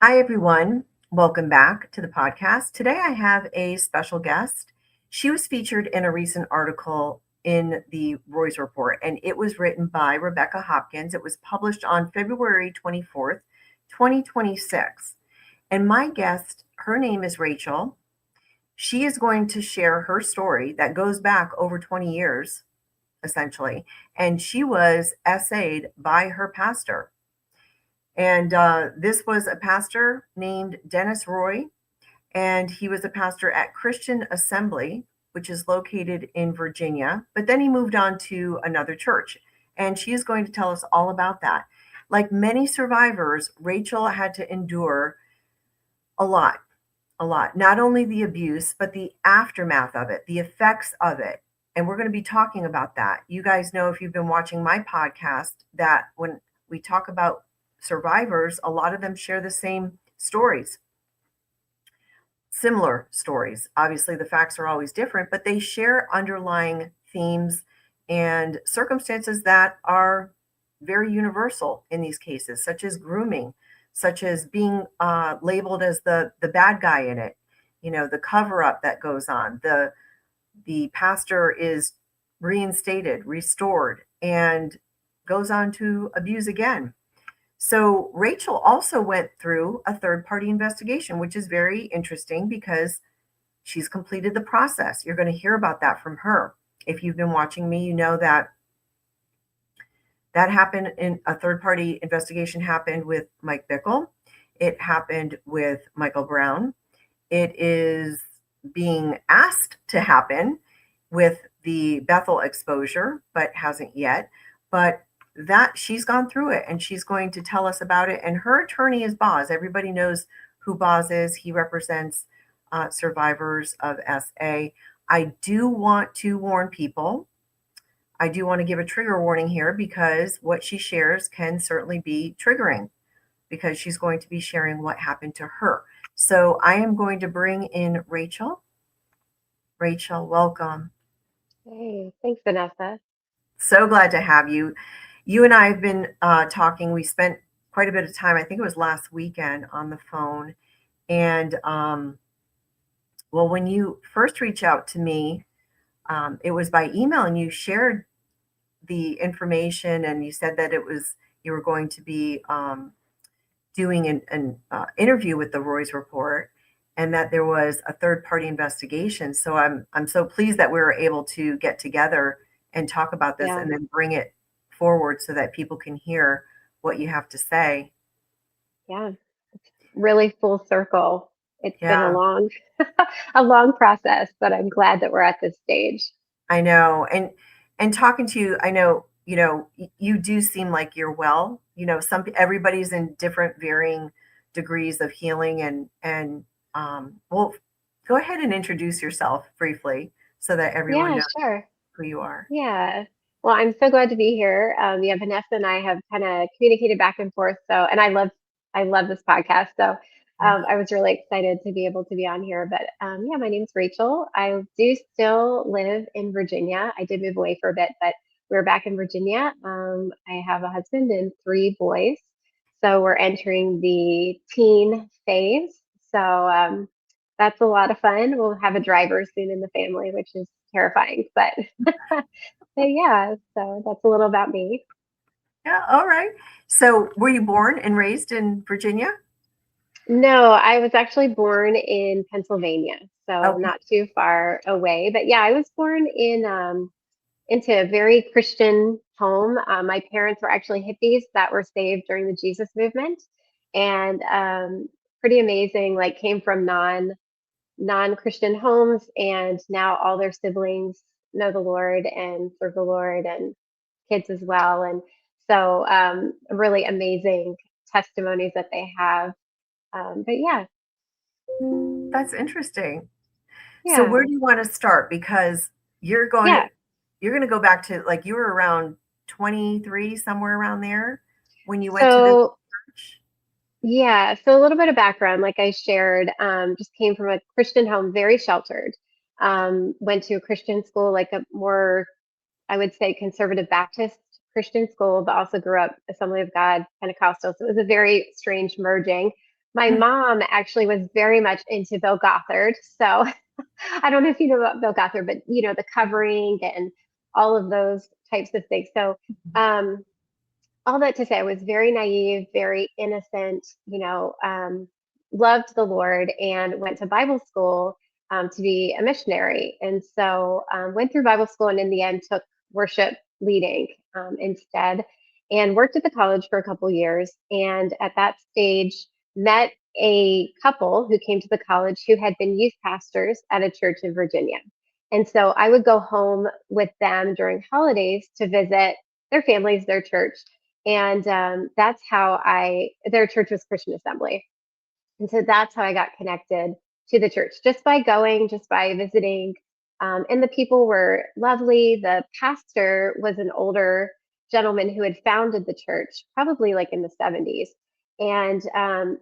Hi, everyone. Welcome back to the podcast. Today, I have a special guest. She was featured in a recent article in the Roy's Report, and it was written by Rebecca Hopkins. It was published on February 24th, 2026. And my guest, her name is Rachel. She is going to share her story that goes back over 20 years, essentially. And she was essayed by her pastor. And this was a pastor named Denis Roy, and he was a pastor at Christian Assembly, which is located in Virginia. But then he moved on to another church, and she is going to tell us all about that. Like many survivors, Rachel had to endure a lot, a lot. Not only the abuse, but the aftermath of it, the effects of it. And we're going to be talking about that. You guys know, if you've been watching my podcast, that when we talk about survivors, a lot of them share the same stories, similar stories. Obviously, the facts are always different, but they share underlying themes and circumstances that are very universal in these cases, such as grooming, such as being labeled as the bad guy in it. You know, the cover up that goes on. The pastor is reinstated, restored, and goes on to abuse again. So Rachel also went through a third party investigation, which is very interesting because she's completed the process. You're going to hear about that from her. If you've been watching me, you know that that happened in a third party investigation happened with Mike Bickle. It happened with Michael Brown. It is being asked to happen with the Bethel exposure, but hasn't yet. But that she's gone through it and she's going to tell us about it. And her attorney is Boz. Everybody knows who Boz is. He represents survivors of SA. I do want to warn people. I do want to give a trigger warning here because what she shares can certainly be triggering because she's going to be sharing what happened to her. So I am going to bring in Rachel. Rachel, welcome. Hey, thanks, Vanessa. So glad to have you. You and I have been talking. We spent quite a bit of time, I think it was last weekend, on the phone. And well, when you first reached out to me, it was by email, and you shared the information, and you said that it was you were going to be doing an interview with the Roy's Report, and that there was a third party investigation. So I'm so pleased that we were able to get together and talk about this, Yeah, and then bring it forward so that people can hear what you have to say. yeah, really full circle. It's been a Yeah, a long process, but I'm glad that we're at this stage. I know. And talking to you, I know, you do seem like you're well. Everybody's in different varying degrees of healing, and well, go ahead and introduce yourself briefly so that everyone Yeah, knows sure. who you are. Yeah. Well, I'm so glad to be here. Yeah, Vanessa and I have kind of communicated back and forth. And I love this podcast. I was really excited to be able to be on here. But yeah, my name's Rachel. I do still live in Virginia. I did move away for a bit, but we're back in Virginia. I have a husband and three boys. So we're entering the teen phase. That's a lot of fun. We'll have a driver soon in the family, which is terrifying, but so yeah, so that's a little about me. Yeah, all right. So, were you born and raised in Virginia? No, I was actually born in Pennsylvania, so Okay. not too far away. But yeah, I was born in into a very Christian home. My parents were actually hippies that were saved during the Jesus movement, and pretty amazing. Like came from non-Christian homes, and now all their siblings know the Lord and serve the Lord, and kids as well. And really amazing testimonies that they have. But yeah, That's interesting. So, where yeah, do you want to start? Because you're going to yeah. you're going to go back to, like, you were around 23, somewhere around there, when you went to the So church. yeah, so a little bit of background, like I shared, just came from a Christian home, very sheltered. Went to a Christian school, like a more, I would say, conservative Baptist Christian school, but also grew up Assembly of God Pentecostal. So it was a very strange merging. My mom actually was very much into Bill Gothard. So I don't know if you know about Bill Gothard, but the covering and all of those types of things. So um, all that to say, I was very naive, very innocent, loved the Lord and went to Bible school to be a missionary. And so went through Bible school and in the end took worship leading instead and worked at the college for a couple years. And at that stage, met a couple who came to the college who had been youth pastors at a church in Virginia. And so I would go home with them during holidays to visit their families, their church, and that's how their church was Christian Assembly. And so that's how I got connected to the church, just by going, just by visiting. And the people were lovely. The pastor was an older gentleman who had founded the church, probably like in the 70s. And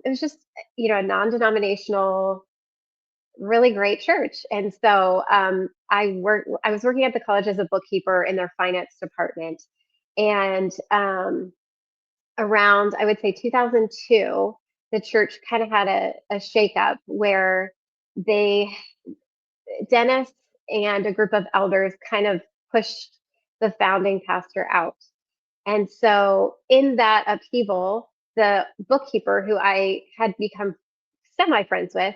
it was just, a non denominational, really great church. And so I was working at the college as a bookkeeper in their finance department. And around, I would say 2002, the church kind of had a shakeup where they, Dennis and a group of elders kind of pushed the founding pastor out. And so in that upheaval, the bookkeeper who I had become semi friends with,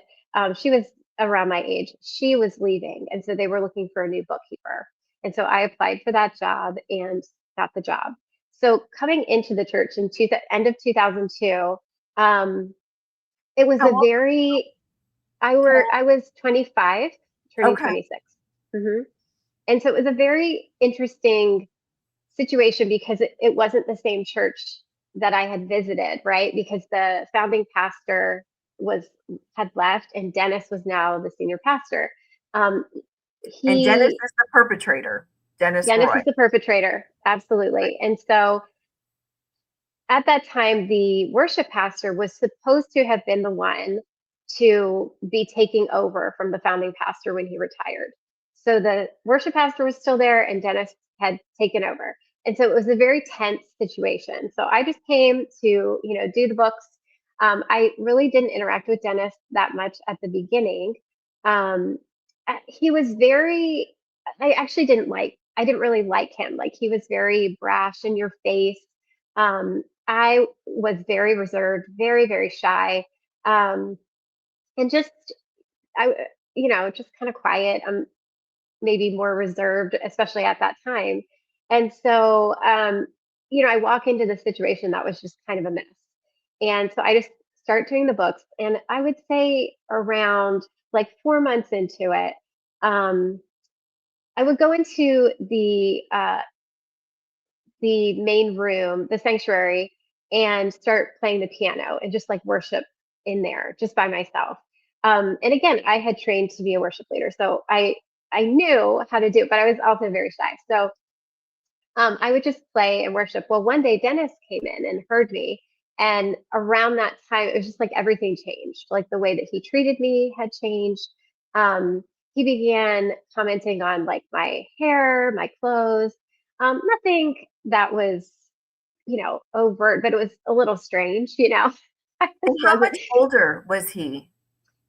she was around my age, she was leaving. And so they were looking for a new bookkeeper. And so I applied for that job and got the job. So coming into the church in end of 2002, it was How a old? very, I was 25, turning Okay. 26. hmm And so it was a very interesting situation because it wasn't the same church that I had visited, right? Because the founding pastor had left and Dennis was now the senior pastor. Um, And Dennis he is the perpetrator, Dennis Dennis Roy. is the perpetrator, absolutely. And so at that time, the worship pastor was supposed to have been the one to be taking over from the founding pastor when he retired. So the worship pastor was still there and Dennis had taken over. And so it was a very tense situation. So I just came to, do the books. I really didn't interact with Dennis that much at the beginning. Um, he was I didn't really like him. Like he was very brash in your face. I was very reserved, very, very shy, and just I, just kind of quiet. Maybe more reserved, especially at that time. And so, I walk into the situation that was just kind of a mess. And so I just start doing the books, and I would say around like 4 months into it, um, I would go into the main room, the sanctuary, and start playing the piano and just like worship in there just by myself. And again, I had trained to be a worship leader, so I knew how to do it, but I was also very shy. So I would just play and worship. Well, one day Dennis came in and heard me, and around that time, it was just like everything changed. Like the way that he treated me had changed. He began commenting on like my hair, my clothes. Nothing that was, overt, but it was a little strange, I And just how wasn't. much older was he?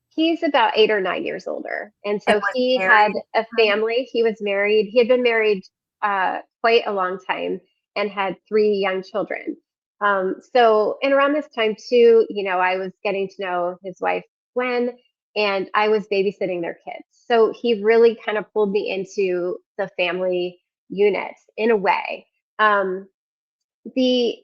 He's about 8 or 9 years older. And And so was he he had married a at the time? family. He was married. He had been married quite a long time and had 3 young children. So, and around this time too, I was getting to know his wife, Gwen, and I was babysitting their kids. So he really kind of pulled me into the family unit in a way. Um, the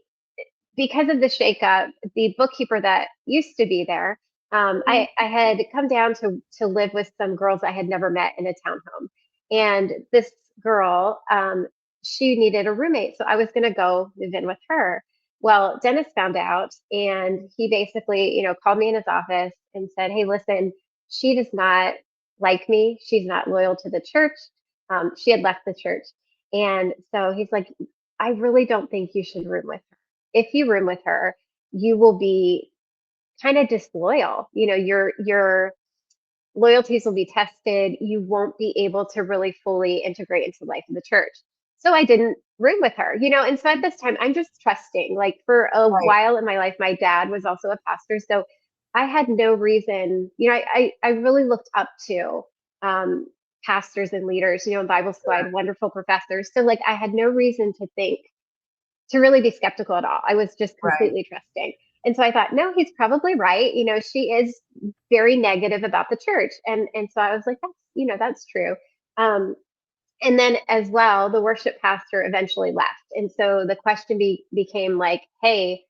Because of the shakeup, the bookkeeper that used to be there, I had come down to live with some girls I had never met in a townhome, and this girl, she needed a roommate, so I was going to go move in with her. Well, Dennis found out, and he basically, called me in his office and said, "Hey, listen, she does not like me. She's not loyal to the church. She had left the church, and so he's like, I really don't think you should room with her. If you room with her, you will be kind of disloyal. Your loyalties will be tested. You won't be able to really fully integrate into the life of the church." So I didn't room with her, and so at this time I'm just trusting. Like for a Right. while in my life, my dad was also a pastor. So I had no reason, I really looked up to um, pastors and leaders, in Bible school. I had wonderful professors. So like I had no reason to think, to really be skeptical at all. I was just Right. completely trusting. And so I thought, no, he's probably right. She is very negative about the church. And so I was like, that's true. Um, and then as well, the worship pastor eventually left. And so the question became like, hey,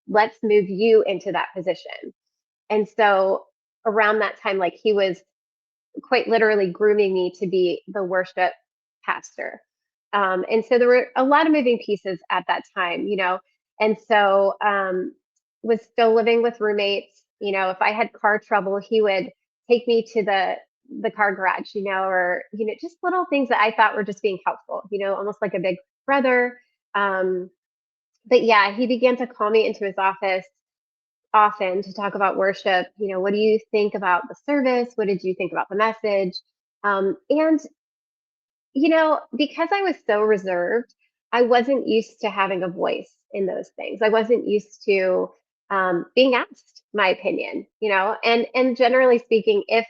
let's move you into that position. And so around that time, like he was quite literally grooming me to be the worship pastor. And so there were a lot of moving pieces at that time, and so was still living with roommates. If I had car trouble, he would take me to the car garage, or just little things that I thought were just being helpful, almost like a big brother. Um, but yeah, he began to call me into his office often to talk about worship. What do you think about the service? What did you think about the message? And because I was so reserved, I wasn't used to having a voice in those things. I wasn't used to being asked my opinion, and generally speaking, if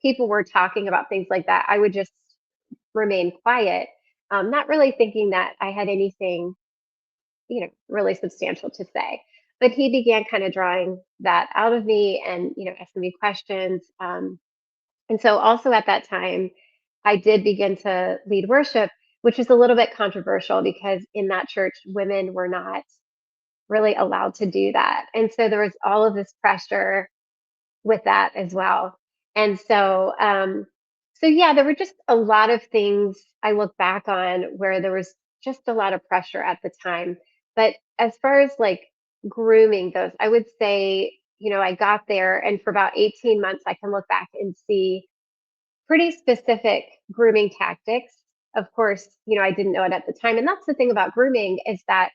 people were talking about things like that, I would just remain quiet, not really thinking that I had anything, really substantial to say. But he began kind of drawing that out of me and, asking me questions. And so also at that time, I did begin to lead worship, which is a little bit controversial because in that church, women were not really allowed to do that. And so there was all of this pressure with that as well. And so yeah, there were just a lot of things I look back on where there was just a lot of pressure at the time. But as far as like grooming goes, I would say, I got there and for about 18 months, I can look back and see pretty specific grooming tactics. Of course, I didn't know it at the time. And that's the thing about grooming is that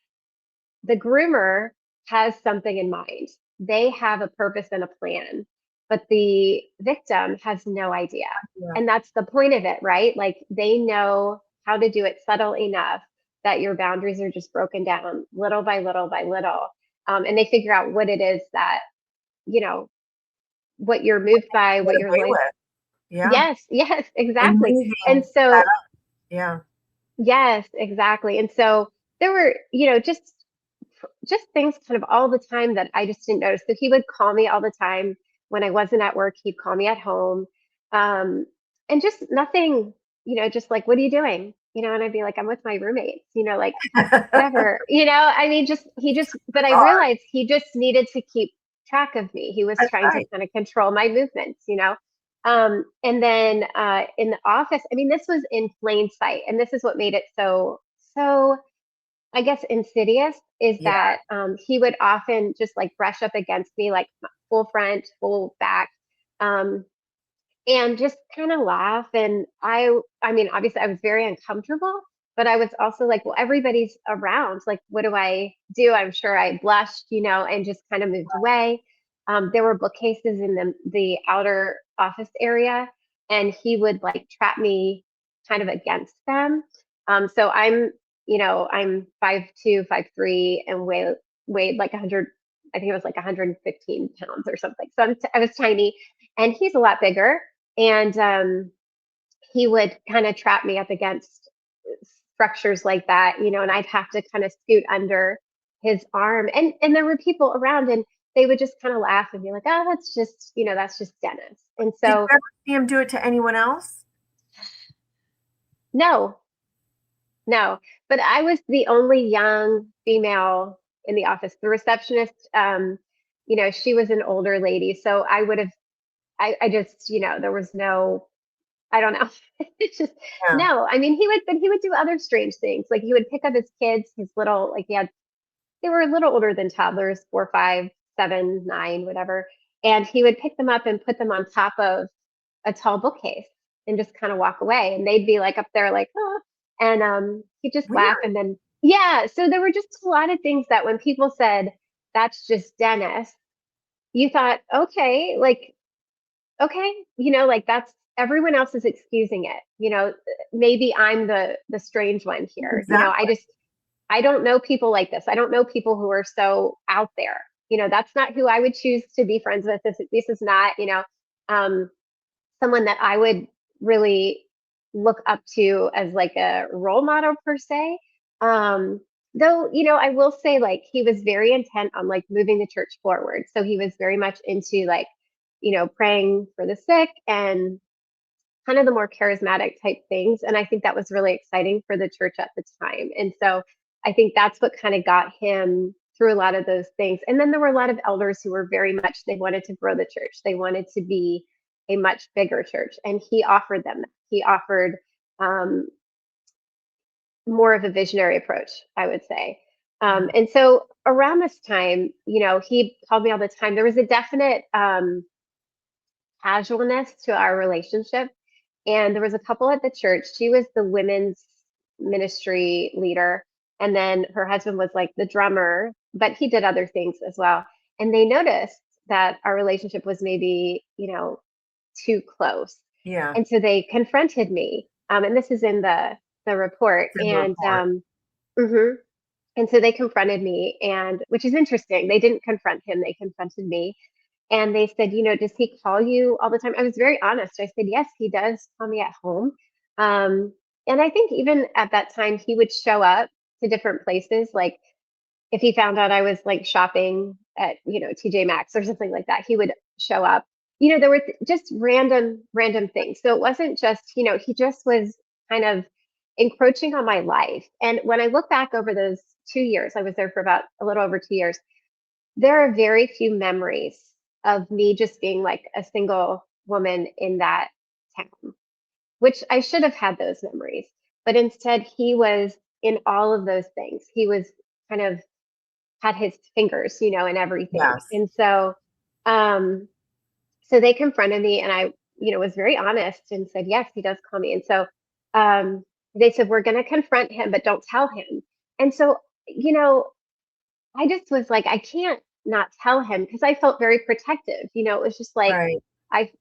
the groomer has something in mind. They have a purpose and a plan, but the victim has no idea. Yeah. And that's the point of it, right? Like they know how to do it subtle enough that your boundaries are just broken down little by little by little. And they figure out what it is that, you know, what you're moved by, Get what you're away like. with. Yeah. Yes, yes, And exactly. And leaving that so, up. Yeah. yes, exactly. And so there were, just things kind of all the time that I just didn't notice. So he would call me all the time when I wasn't at work. He'd call me at home, um, and just nothing, just like, "What are you doing?" And I'd be like, "I'm with my roommates," like whatever. I mean, just he just. But I Hard. realized he just needed to keep track of me. He was That's trying to right. kind of control my movements. And then in the office, I mean, this was in plain sight, and this is what made it so I guess insidious is Yeah. that he would often just like brush up against me, like full front, full back, um, and just kind of laugh. And I mean, obviously, I was very uncomfortable, but I was also like, well, everybody's around. Like, what do I do? I'm sure I blushed, and just kind of moved away. There were bookcases in the outer office area, and he would like trap me kind of against them. So I'm 5'2", 5'3", and weighed like 100. I think it was like 115 pounds or something. So I was tiny, and he's a lot bigger. And he would kind of trap me up against structures like that, and I'd have to kind of scoot under his arm. And there were people around, and they would just kind of laugh and be like, "Oh, that's just Dennis." And Did you so, ever see him do it to anyone else? no, no, but I was the only young female in the office. The receptionist, she was an older lady, so I would have. I just, there was no. I don't know. It's just Yeah. no. I mean, he would do other strange things. Like he would pick up his kids, his little, like they were a little older than toddlers, 4, 5, 7, 9, whatever. And he would pick them up and put them on top of a tall bookcase and just kind of walk away. And they'd be like up there, like, oh, and he'd just laugh. Weird. And then, yeah. So there were just a lot of things that when people said, that's just Dennis, you thought, okay, like, okay, like that's everyone else is excusing it. Maybe I'm the strange one here. Exactly. I don't know people like this. I don't know people who are so out there. that's not who I would choose to be friends with. This is not, um, someone that I would really look up to as like a role model per se. Um, though, I will say like he was very intent on like moving the church forward. So he was very much into like, praying for the sick and kind of the more charismatic type things. And I think that was really exciting for the church at the time. And so I think that's what kind of got him through a lot of those things. And then there were a lot of elders who were very much, they wanted to grow the church. They wanted to be a much bigger church. And he offered them that. He offered um, more of a visionary approach, I would say. And so around this time, he called me all the time. There was a definite casualness to our relationship. And there was a couple at the church. She was the women's ministry leader. And then her husband was like the drummer, but he did other things as well. And they noticed that our relationship was maybe, too close. Yeah. And so they confronted me. And this is in the report. It's in the report. Mhm. And so they confronted me, and which is interesting. They didn't confront him, they confronted me. And they said, does he call you all the time? I was very honest. I said, yes, he does call me at home. Um, and I think even at that time, he would show up to different places. Like if he found out I was like shopping at, TJ Maxx or something like that, he would show up. There were just random things. So it wasn't just, he just was kind of encroaching on my life. And when I look back over those 2 years, I was there for about a little over 2 years. There are very few memories of me just being like a single woman in that town, which I should have had those memories. But instead, he was in all of those things. He was kind of had his fingers, in everything. Yes. And so they confronted me, and I, was very honest and said, yes, he does call me. And so they said, we're going to confront him, but don't tell him. And so, I just was like, I can't not tell him because I felt very protective. It was just like, Right.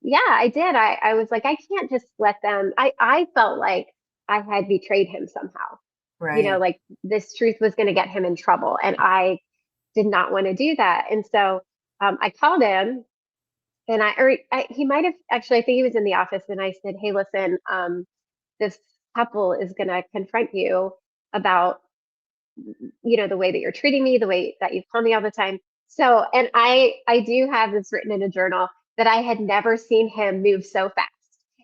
yeah, I did. I was like, I can't just let them, I felt like I had betrayed him somehow, Right. like this truth was going to get him in trouble. And I did not want to do that. And so I called him and he might have actually, I think he was in the office and I said, hey, listen, this couple is going to confront you about the way that you're treating me, the way that you call me all the time. So, and I do have this written in a journal that I had never seen him move so fast.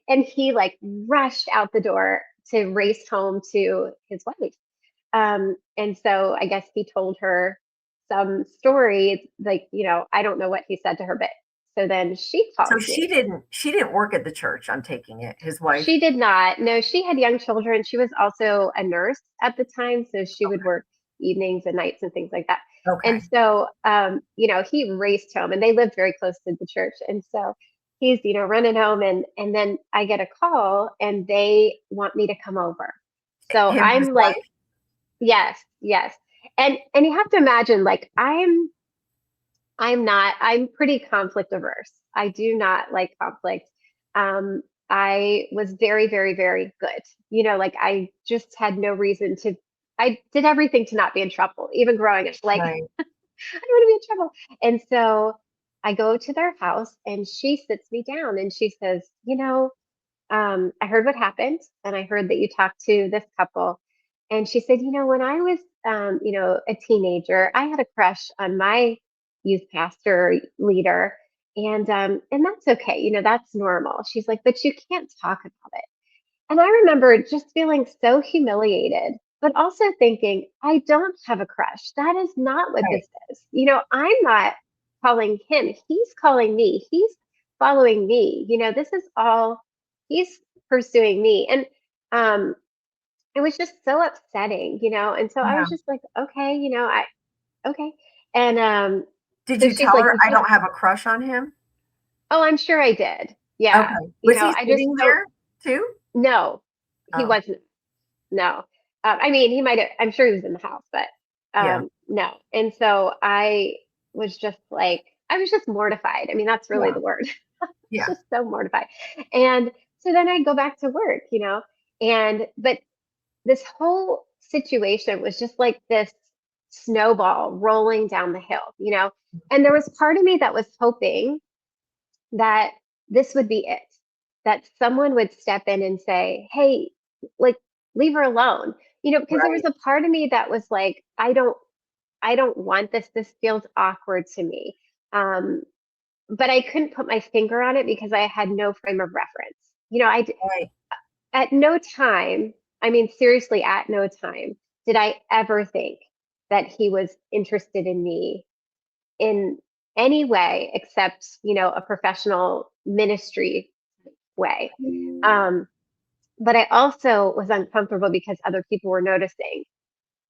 And he like rushed out the door to race home to his wife. And so I guess he told her some story, like, I don't know what he said to her, but so then she So calls she me. didn't work at the church, I'm taking it. His wife. She did not. No, she had young children. She was also a nurse at the time, so she would work evenings and nights and things like that. And Okay. so, he raced home, and they lived very close to the church. And so he's, running home, and then I get a call, and they want me to come over. So Him and his I'm like, wife? yes, yes. And you have to imagine, like, I'm pretty conflict averse. I do not like conflict. I was very, very, very good. Like I just had no reason to, I did everything to not be in trouble, even growing up. Like, Right. I don't want to be in trouble. And so I go to their house and she sits me down and she says, I heard what happened and I heard that you talked to this couple. And she said, when I was, a teenager, I had a crush on my youth pastor leader. And that's okay. That's normal. She's like, but you can't talk about it. And I remember just feeling so humiliated, but also thinking, I don't have a crush. That is not what Right. this is. I'm not calling him. He's calling me. He's following me. This is all he's pursuing me. And um, it was just so upsetting. And so I Yeah. was just like, okay, okay. And Did so you she's tell like, her, "I don't have a crush on him"? oh, I'm sure I did. Yeah. Okay. Was he I just sitting don't there too? know. He Oh, wasn't. No. I mean, he might have, I'm sure he was in the house, but yeah. no. And so I was just like, I was just mortified. I mean, that's really Yeah. the word. It's Yeah. just so mortified. And so then I go back to work. But this whole situation was just like this snowball rolling down the hill, you know? And there was part of me that was hoping that this would be it, that someone would step in and say, hey, like, leave her alone, you know, because there was Right. a part of me that was like, I don't want this. This feels awkward to me. Um, but I couldn't put my finger on it because I had no frame of reference. You know, Right. at no time, I mean, seriously, at no time did I ever think that he was interested in me in any way except, you know, a professional ministry way. Um, but I also was uncomfortable because other people were noticing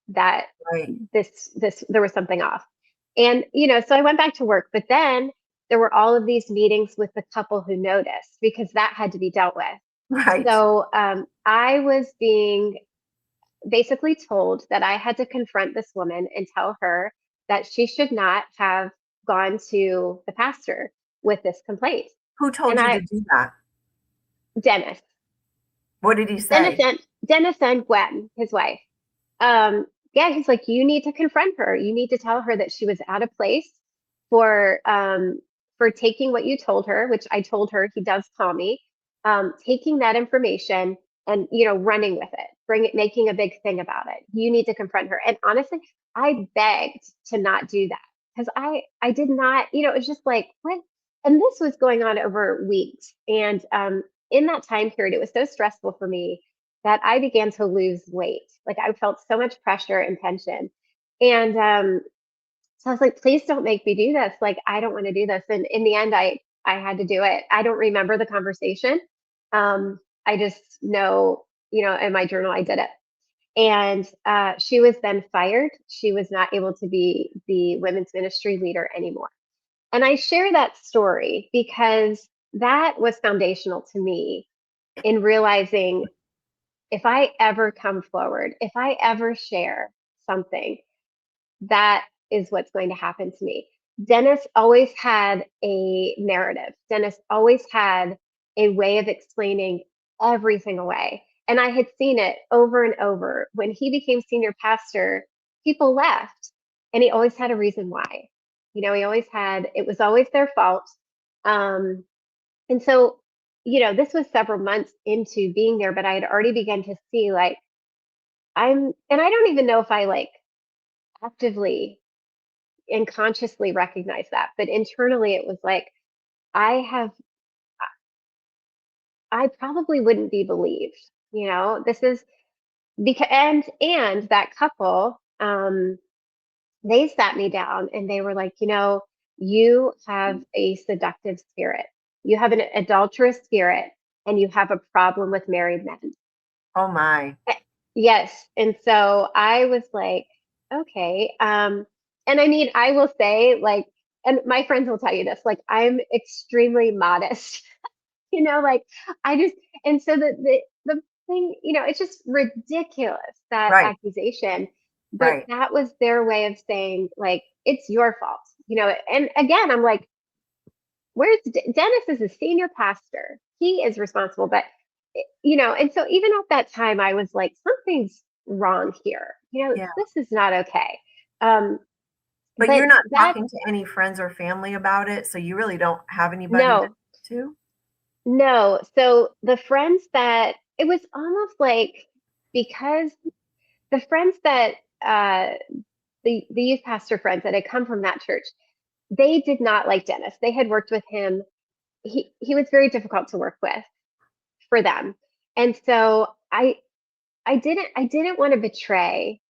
that Right. this there was something off. And you know, so I went back to work, but then there were all of these meetings with the couple who noticed because that had to be dealt with. Right. So I was being basically told that I had to confront this woman and tell her that she should not have gone to the pastor with this complaint. Who And told you to do that? Dennis, What did he Dennis say? and Dennis and Gwen, his wife. Yeah, he's like, you need to confront her. You need to tell her that she was out of place for taking what you told her, which I told her he does call me, taking that information and you know running with it, making a big thing about it. You need to confront her. And honestly, I begged to not do that because I did not, you know, it was just like what. And this was going on over weeks, and in that time period, it was so stressful for me that I began to lose weight. Like I felt so much pressure and tension. And so I was like, please don't make me do this. Like I don't want to do this. And in the end, I had to do it. I don't remember the conversation. I just know, you know, in my journal I did it. And she was then fired. She was not able to be the women's ministry leader anymore. And I share that story because that was foundational to me in realizing if I ever come forward, if I ever share something, that is what's going to happen to me. Dennis always had a narrative. Dennis always had a way of explaining everything away. And I had seen it over and over. When he became senior pastor, people left, and he always had a reason why. You know, he always had, it was always their fault. Um, and so, you know, this was several months into being there, but I had already begun to see like and I don't even know if I like actively and consciously recognize that, but internally it was like, I have, I probably wouldn't be believed. You know, this is because, and that couple, they sat me down and they were like, you know, you have a seductive spirit, you have an adulterous spirit, and you have a problem with married men. Oh my. Eh, Yes. And so I was like, okay. And I mean, I will say, like, and my friends will tell you this, like, I'm extremely modest, you know, like I just, and so the thing, you know, it's just ridiculous, that Right. accusation. But Right. that was their way of saying, like, it's your fault, you know. And again, I'm like, Dennis is a senior pastor. He is responsible, but you know, and so even at that time, I was like, something's wrong here. You know, Yeah. this is not okay. Um, But but you're not that talking to any friends or family about it, so you really don't have anybody to no, talk to? no. So the friends that it was almost like because the friends that uh, the youth pastor friends that had come from that church, they did not like Dennis. They had worked with him. He was very difficult to work with for them. And so I didn't want to betray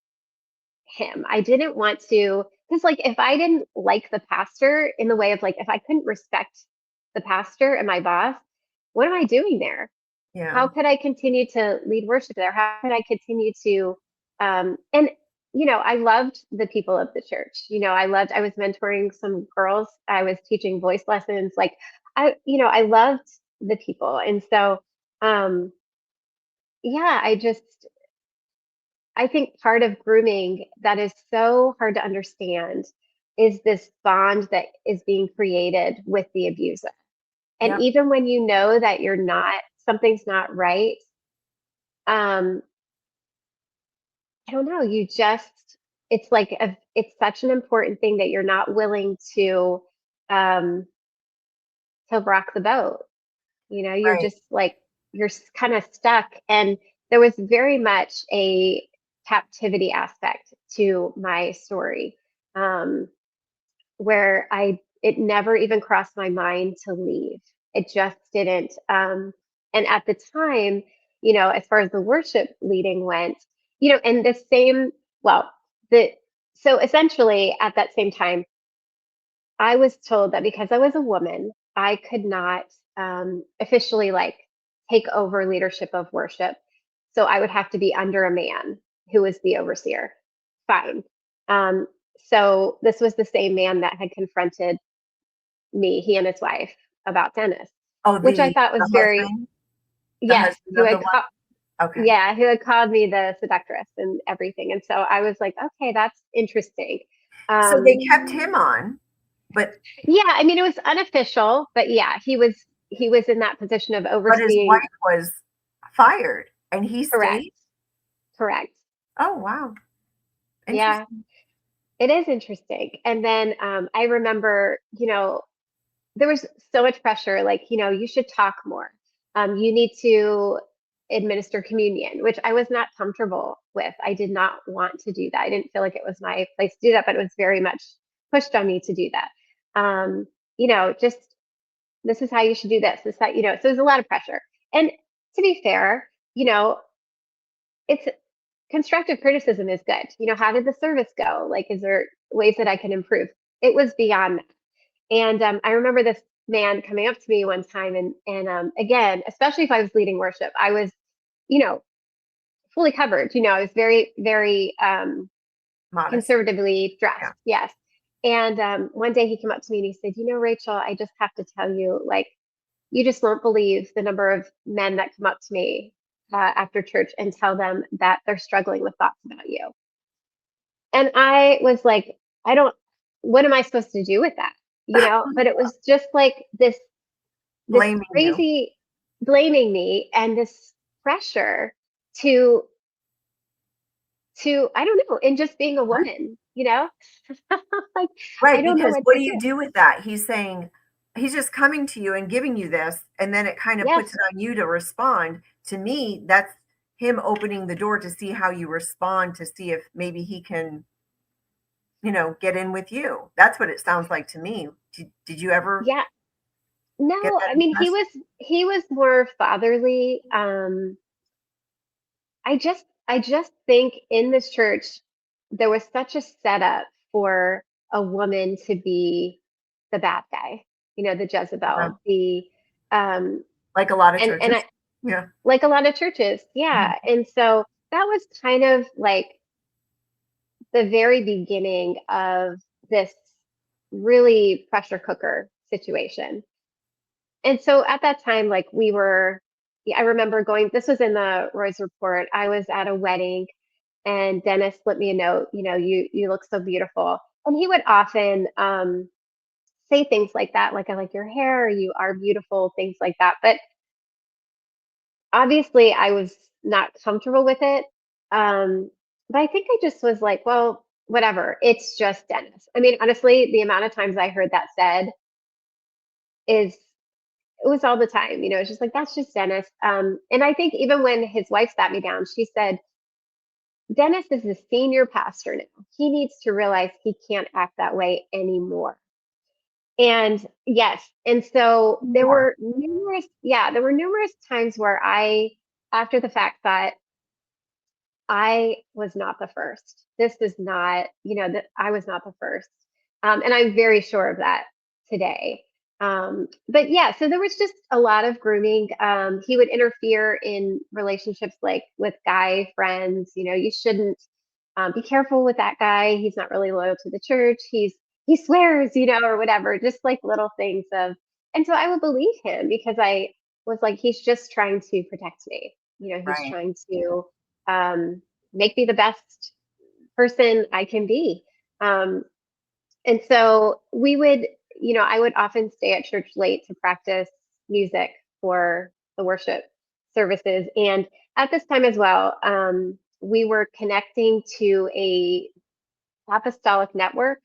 him. I didn't want to, because like if I didn't like the pastor in the way of like if I couldn't respect the pastor and my boss, what am I doing there? How Yeah. could I continue to lead worship there? How could I continue to and you know, I loved the people of the church. You know, I was mentoring some girls. I was teaching voice lessons. Like I loved the people. And so um yeah, I think part of grooming that is so hard to understand is this bond that is being created with the abuser. And Yep. even when you know that something's not right, um, I don't know, you just it's such an important thing that you're not willing um, to rock the boat. You're Right. just like, you're kind of stuck. And there was very much a captivity aspect to my story, um, where it never even crossed my mind to leave. It just didn't. And at the time, as far as the worship leading went, and the same, well, the, so essentially at that same time, I was told that because I was a woman, I could not officially like take over leadership of worship. So I would have to be under a man who was the overseer. Fine. Um, so this was the same man that had confronted me, he and his wife, about Dennis, Oh, which I thought the was very, husband, the yes, husband of the wife. Okay. who had called me the seductress and everything. And so I was like, okay, that's interesting. So they Um, kept him on, but Yeah, I mean, it was unofficial, but yeah, he was in that position of his overseeing. wife was fired and he Correct, stayed. correct. Oh, wow. Yeah, Interesting. it is interesting. And then I remember, there was so much pressure, like, you should talk more. You need to administer communion, which I was not comfortable with. I did not want to do that. I didn't feel like it was my place to do that, but it was very much pushed on me to do that. Just this is how you should do this. This that so there's a lot of pressure. And to be fair, it's constructive criticism is good. How did the service go? Like, is there ways that I can improve? It was beyond that. And I remember this man coming up to me one time, and again, especially if I was leading worship, I was, you know, fully covered. I was very, very Modest. conservatively dressed. Yeah. Yes. And one day he came up to me and he said, Rachel, I just have to tell you, like, you just won't believe the number of men that come up to me after church and tell them that they're struggling with thoughts about you. And I was like, I don't, what am I supposed to do with that? But it was just like this Blaming you. crazy blaming me and this pressure to, I don't know, and just being a Right. woman, like, I Right, don't know because what what to do do. you do with that? He's saying he's just coming to you and giving you this, and then it kind of Yes. puts it on you to respond. To me, that's him opening the door to see how you respond, to see if maybe he can, get in with you. That's what it sounds like to me. Did you ever Yeah. get No, that I mean, he impression? was he was more fatherly. I just think in this church there was such a setup for a woman to be the bad guy, the Yeah, Jezebel, the um like a lot of and churches. I Yeah. like a lot of churches, yeah. Mhm. And so that was kind of like the very beginning of this really pressure cooker situation. And so at that time, like yeah, I remember going, this was in the Roy's report. I was at a wedding and Dennis slipped me a note, you look so beautiful. And he would often say things like that, like, I like your hair, you are beautiful, things like that. But obviously I was not comfortable with it. But I think I just was like, well, whatever. It's just Dennis. I mean, honestly, the amount of times I heard that said is it was all the time. It's just like, that's just Dennis. And I think even when his wife sat me down, she said, Dennis is the senior pastor now. He needs to realize he can't act that way anymore. And yes, and so More. there were numerous times where I, after the fact, thought I was not the first. This is not, that I was not the first. And I'm very sure of that today. But yeah, so there was just a lot of grooming. He would interfere in relationships like with guy friends. You shouldn't be careful with that guy. He's not really loyal to the church. He swears, or whatever, just like little things of. And so I would believe him because I was like, he's just trying to protect me. He's Right. trying to um, make me the best person I can be. Um, and so I would often stay at church late to practice music for the worship services. And at this time as well, we were connecting to apostolic network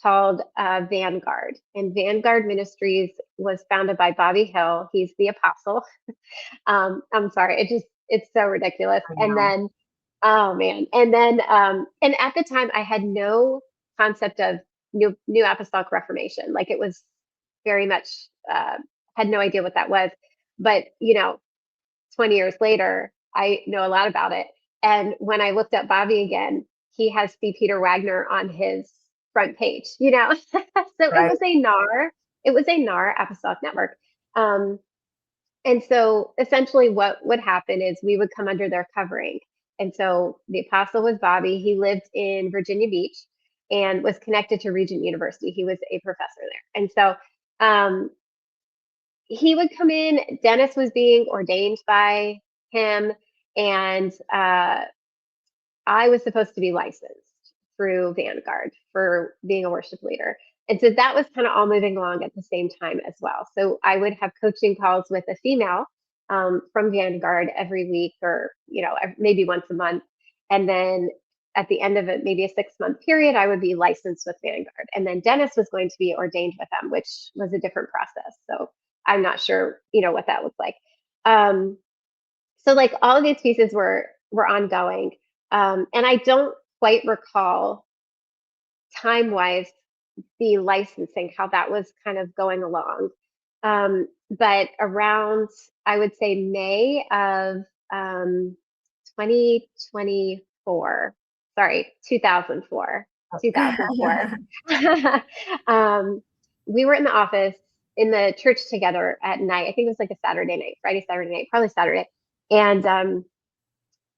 called Vanguard. And Vanguard Ministries was founded by Bobby Hill. He's the apostle. I'm sorry, it's so ridiculous. I And know. then, oh man, and then and at the time I had no concept of New Apostolic Reformation. Like it was very much had no idea what that was. But 20 years later, I know a lot about it. And when I looked up Bobby again, he has C. Peter Wagner on his front page, so it Right. was a NAR. It was a NAR Apostolic Network. Um, and so essentially what would happen is we would come under their covering. And so the apostle was Bobby. He lived in Virginia Beach and was connected to Regent University. He was a professor there. And so um, he would come in. Dennis was being ordained by him. And I was supposed to be licensed through Vanguard for being a worship leader. And so that was kind of all moving along at the same time as well. So I would have coaching calls with a female from Vanguard every week or, maybe once a month. And then at the end of it, maybe a 6-month period, I would be licensed with Vanguard. And then Dennis was going to be ordained with them, which was a different process. So I'm not sure, what that looked like. So like all of these pieces were ongoing. And I don't quite recall time wise the licensing, how that was kind of going along. But around, I would say, May of 2024, sorry, 2004. um, we were in the office in the church together at night. I think it was like a Saturday night, Friday, Saturday night, probably Saturday. And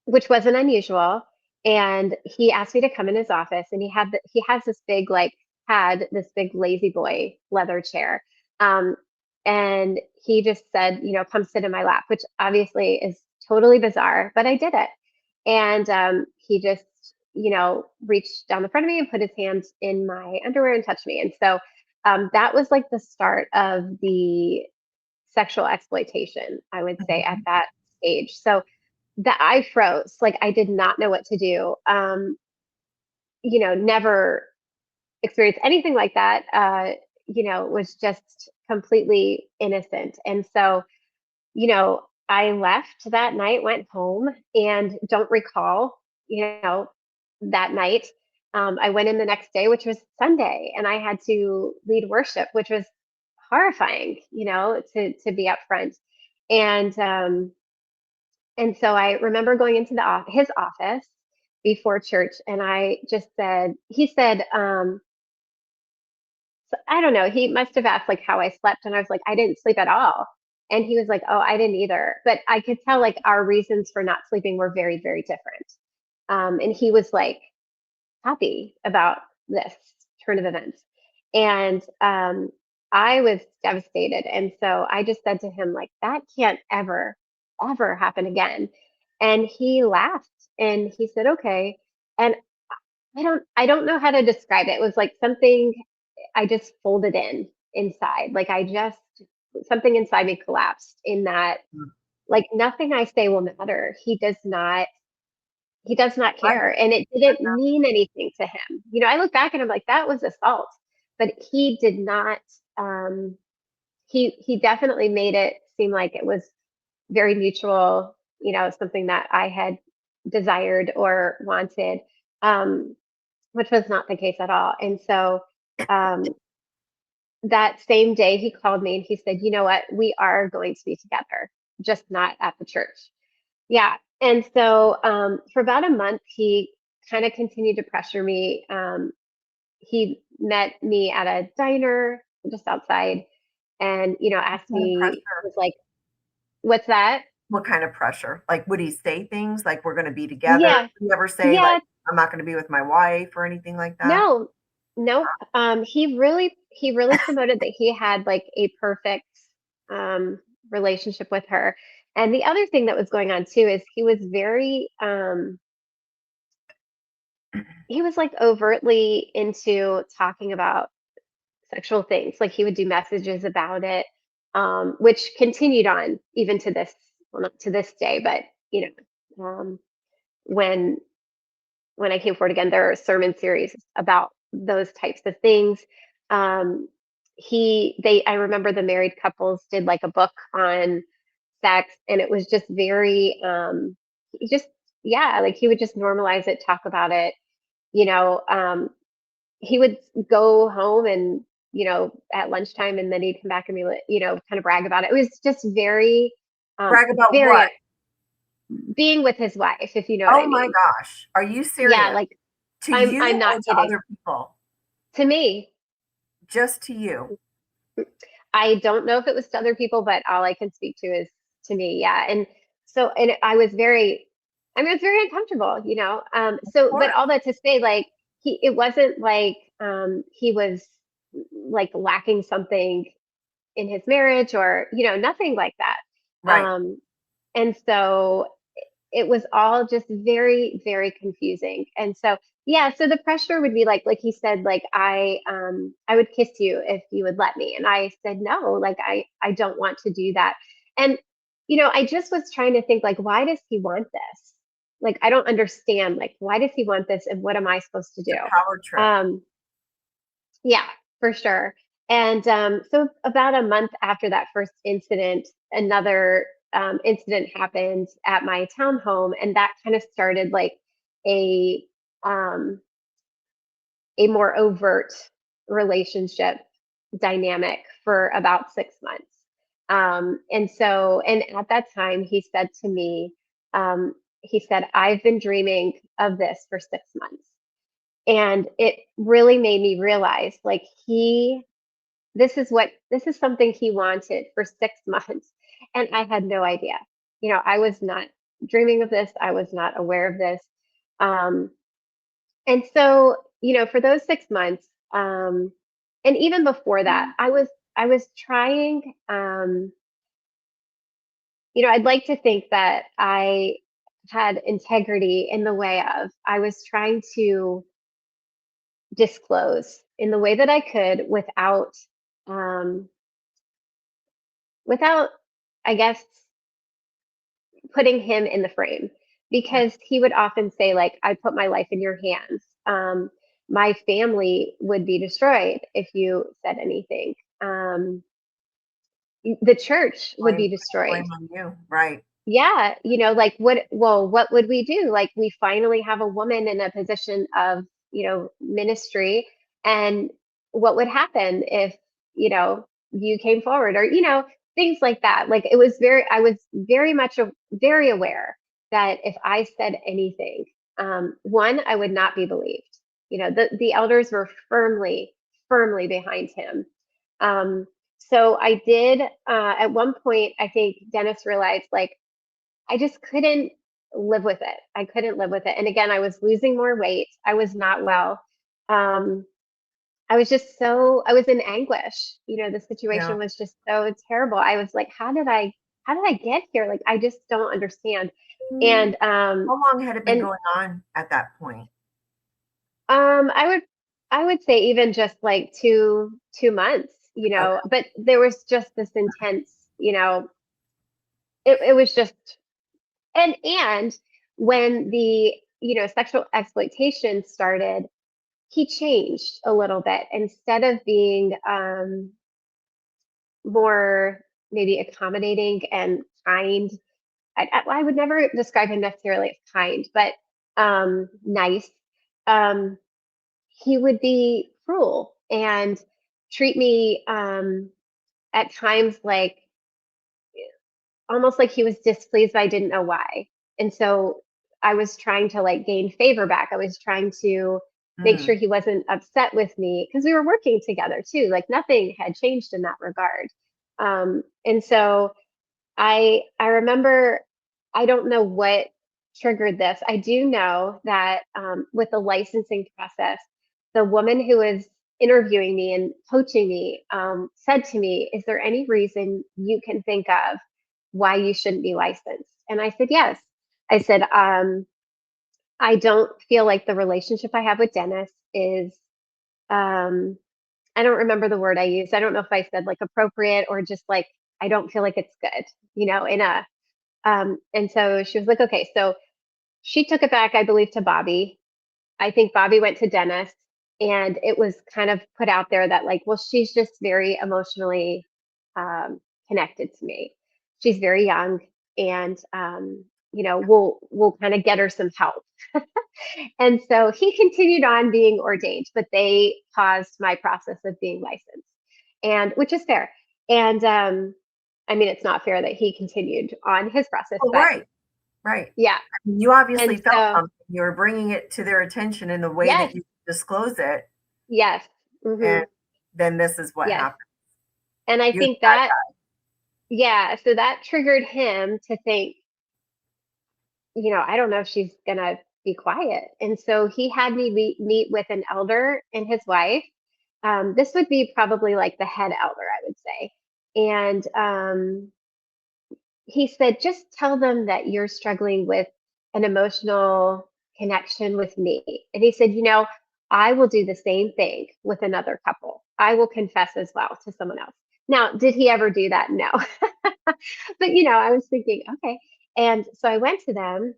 which wasn't unusual. And he asked me to come in his office, and he has this big had this big lazy boy leather chair, um, and he just said, come sit in my lap, which obviously is totally bizarre, but I did it. And he just reached down the front of me and put his hands in my underwear and touched me, and so that was like the start of the sexual exploitation, I would say, at that stage. So that I froze. Like I did not know what to do. Never experienced anything like that. Was just completely innocent. And so, I left that night, went home, and don't recall, that night. I went in the next day, which was Sunday, and I had to lead worship, which was horrifying, to be up front. And and so I remember going into his office before church, and I just said, he said, I don't know, he must have asked like how I slept, and I was like, I didn't sleep at all. And he was like, oh, I didn't either. But I could tell like our reasons for not sleeping were very, very different. And he was like happy about this turn of events. And I was devastated. And so I just said to him, like, that can't ever, ever happen again. And he laughed and he said, okay. And I don't know how to describe it. It was like something I just folded in inside. Like something inside me collapsed in that, like nothing I say will matter. He does not Right. care. And it didn't mean anything to him. I look back and I'm like, that was assault. But he did not, he definitely made it seem like it was very mutual, something that I had desired or wanted, which was not the case at all. And so um, that same day he called me and he said, you know what, we are going to be together, just not at the church. Yeah. And so for about a month, he kind of continued to pressure me. He met me at a diner just outside and, What asked kind of me, pressure? was like, what's that? What kind of pressure? Like, would he say things like, "We're gonna be together"? Yeah. Did he ever say, like, Yeah. "I'm not gonna be with my wife," or anything like that? No, nope. He really promoted that he had like a perfect um, relationship with her. And the other thing that was going on too is he was like overtly into talking about sexual things. Like he would do messages about it, which continued on even to this, well, not to this day, but when when I came forward again, there are sermon series about those types of things. Um, I remember the married couples did like a book on sex, and it was just very, just, yeah, like he would just normalize it, talk about it, you know, he would go home and, at lunchtime, and then he'd come back and be like, kind of brag about it. It was just very, Brag about what? very being with his wife, if you know what Oh I my mean. gosh. Are you Yeah, serious? like To I'm you not or to kidding. other people? To me, Just to you. I don't know if it was to other people, but all I can speak to is to me. Yeah. And so, and I was very, I mean, it was very uncomfortable, Of So, but course. all that to say, like, it wasn't like, he was like lacking something in his marriage or, nothing like that. Right. And so it was all just very, very confusing. And so, yeah, so the pressure would be like he said, like, I would kiss you if you would let me. And I said, no, like, I don't want to do that. And, I just was trying to think, like, why does he want this? Like, I don't understand, like, why does he want this? And what am I supposed to It's do? a power trip. Yeah, for sure. And so about a month after that first incident, another incident happened at my townhome, and that kind of started like a um, a more overt relationship dynamic for about 6 months. And at that time, he said to me, he said, "I've been dreaming of this for 6 months." And it really made me realize, like, this is something he wanted for 6 months. And I had no idea. I was not dreaming of this. I was not aware of this. Um, and so, for those 6 months, and even before that, I was trying, I'd like to think that I had integrity in the way of I was trying to disclose in the way that I could um, without, I guess, putting him in the frame, Yeah. because he would often say, like, I put my life in your hands. My family would be destroyed if you said anything. The church would be Put the destroyed. blame on you. Right. Yeah, like, what would we do? Like, we finally have a woman in a position of, ministry, and what would happen if, you came forward, or, things like that. Like, I was very much, very aware that if I said anything, one, I would not be believed. The elders were firmly, firmly behind him. So I did, at one point, I think Dennis realized, like, I just couldn't live with it. I couldn't live with it. And again, I was losing more weight. I was not well. Um, I was in anguish. The Yeah. situation was just so terrible. I was like, how did I get here? Like, I just don't understand. And, How long had it been and, going on at that point? I would say even just like 2 months, Okay. but there was just this intense, it was just, and when the, sexual exploitation started, he changed a little bit. Instead of being more maybe accommodating and kind, I would never describe him necessarily as kind, but nice. um, he would be cruel and treat me, at times, like, almost like he was displeased, but I didn't know why. And so I was trying to, like, gain favor back. I was trying to make Mm. sure he wasn't upset with me, because we were working together too. Like, nothing had changed in that regard. And so I remember, I don't know what triggered this. I do know that, with the licensing process, the woman who was interviewing me and coaching me, said to me, "Is there any reason you can think of why you shouldn't be licensed?" And I said, "Yes." I said, "I don't feel like the relationship I have with Dennis is," um, I don't remember the word I used. I don't know if I said, like, appropriate, or just like, I don't feel like it's good, in a and so she was like, "Okay." So she took it back, I believe, to Bobby. I think Bobby went to Dennis, and it was kind of put out there that like, well, she's just very emotionally connected to me. She's very young, and we'll kind of get her some help. And so he continued on being ordained, but they paused my process of being licensed, and which is fair. And I mean, it's not fair that he continued on his process, Oh, but right, right. yeah. You obviously And felt so, something. You were bringing it to their attention in the way that yes, you disclose it, yes, and hmm then this is what yes. happened. And I You're think that, yeah, so that triggered him to think, I don't know if she's gonna be quiet. And so he had me meet with an elder and his wife. This would be probably like the head elder, I would say. And he said, just tell them that you're struggling with an emotional connection with me. And he said, I will do the same thing with another couple. I will confess as well to someone else. Now, did he ever do that? No. But, I was thinking, okay. And so I went to them,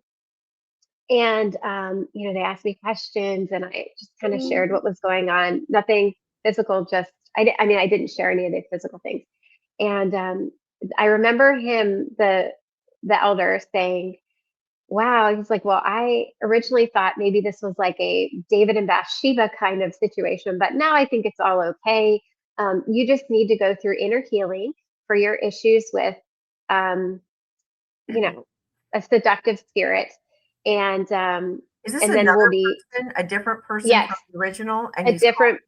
and, they asked me questions, and I just kind of shared what was going on. Nothing physical, just, I mean, I didn't share any of the physical things. And I remember the elder saying, wow, he's like, well, I originally thought maybe this was like a David and Bathsheba kind of situation, but now I think it's all okay. You just need to go through inner healing for your issues with, um, you know, a seductive spirit. And Is this and then we'll another be, person, a different person yes, from the original, and a he's called different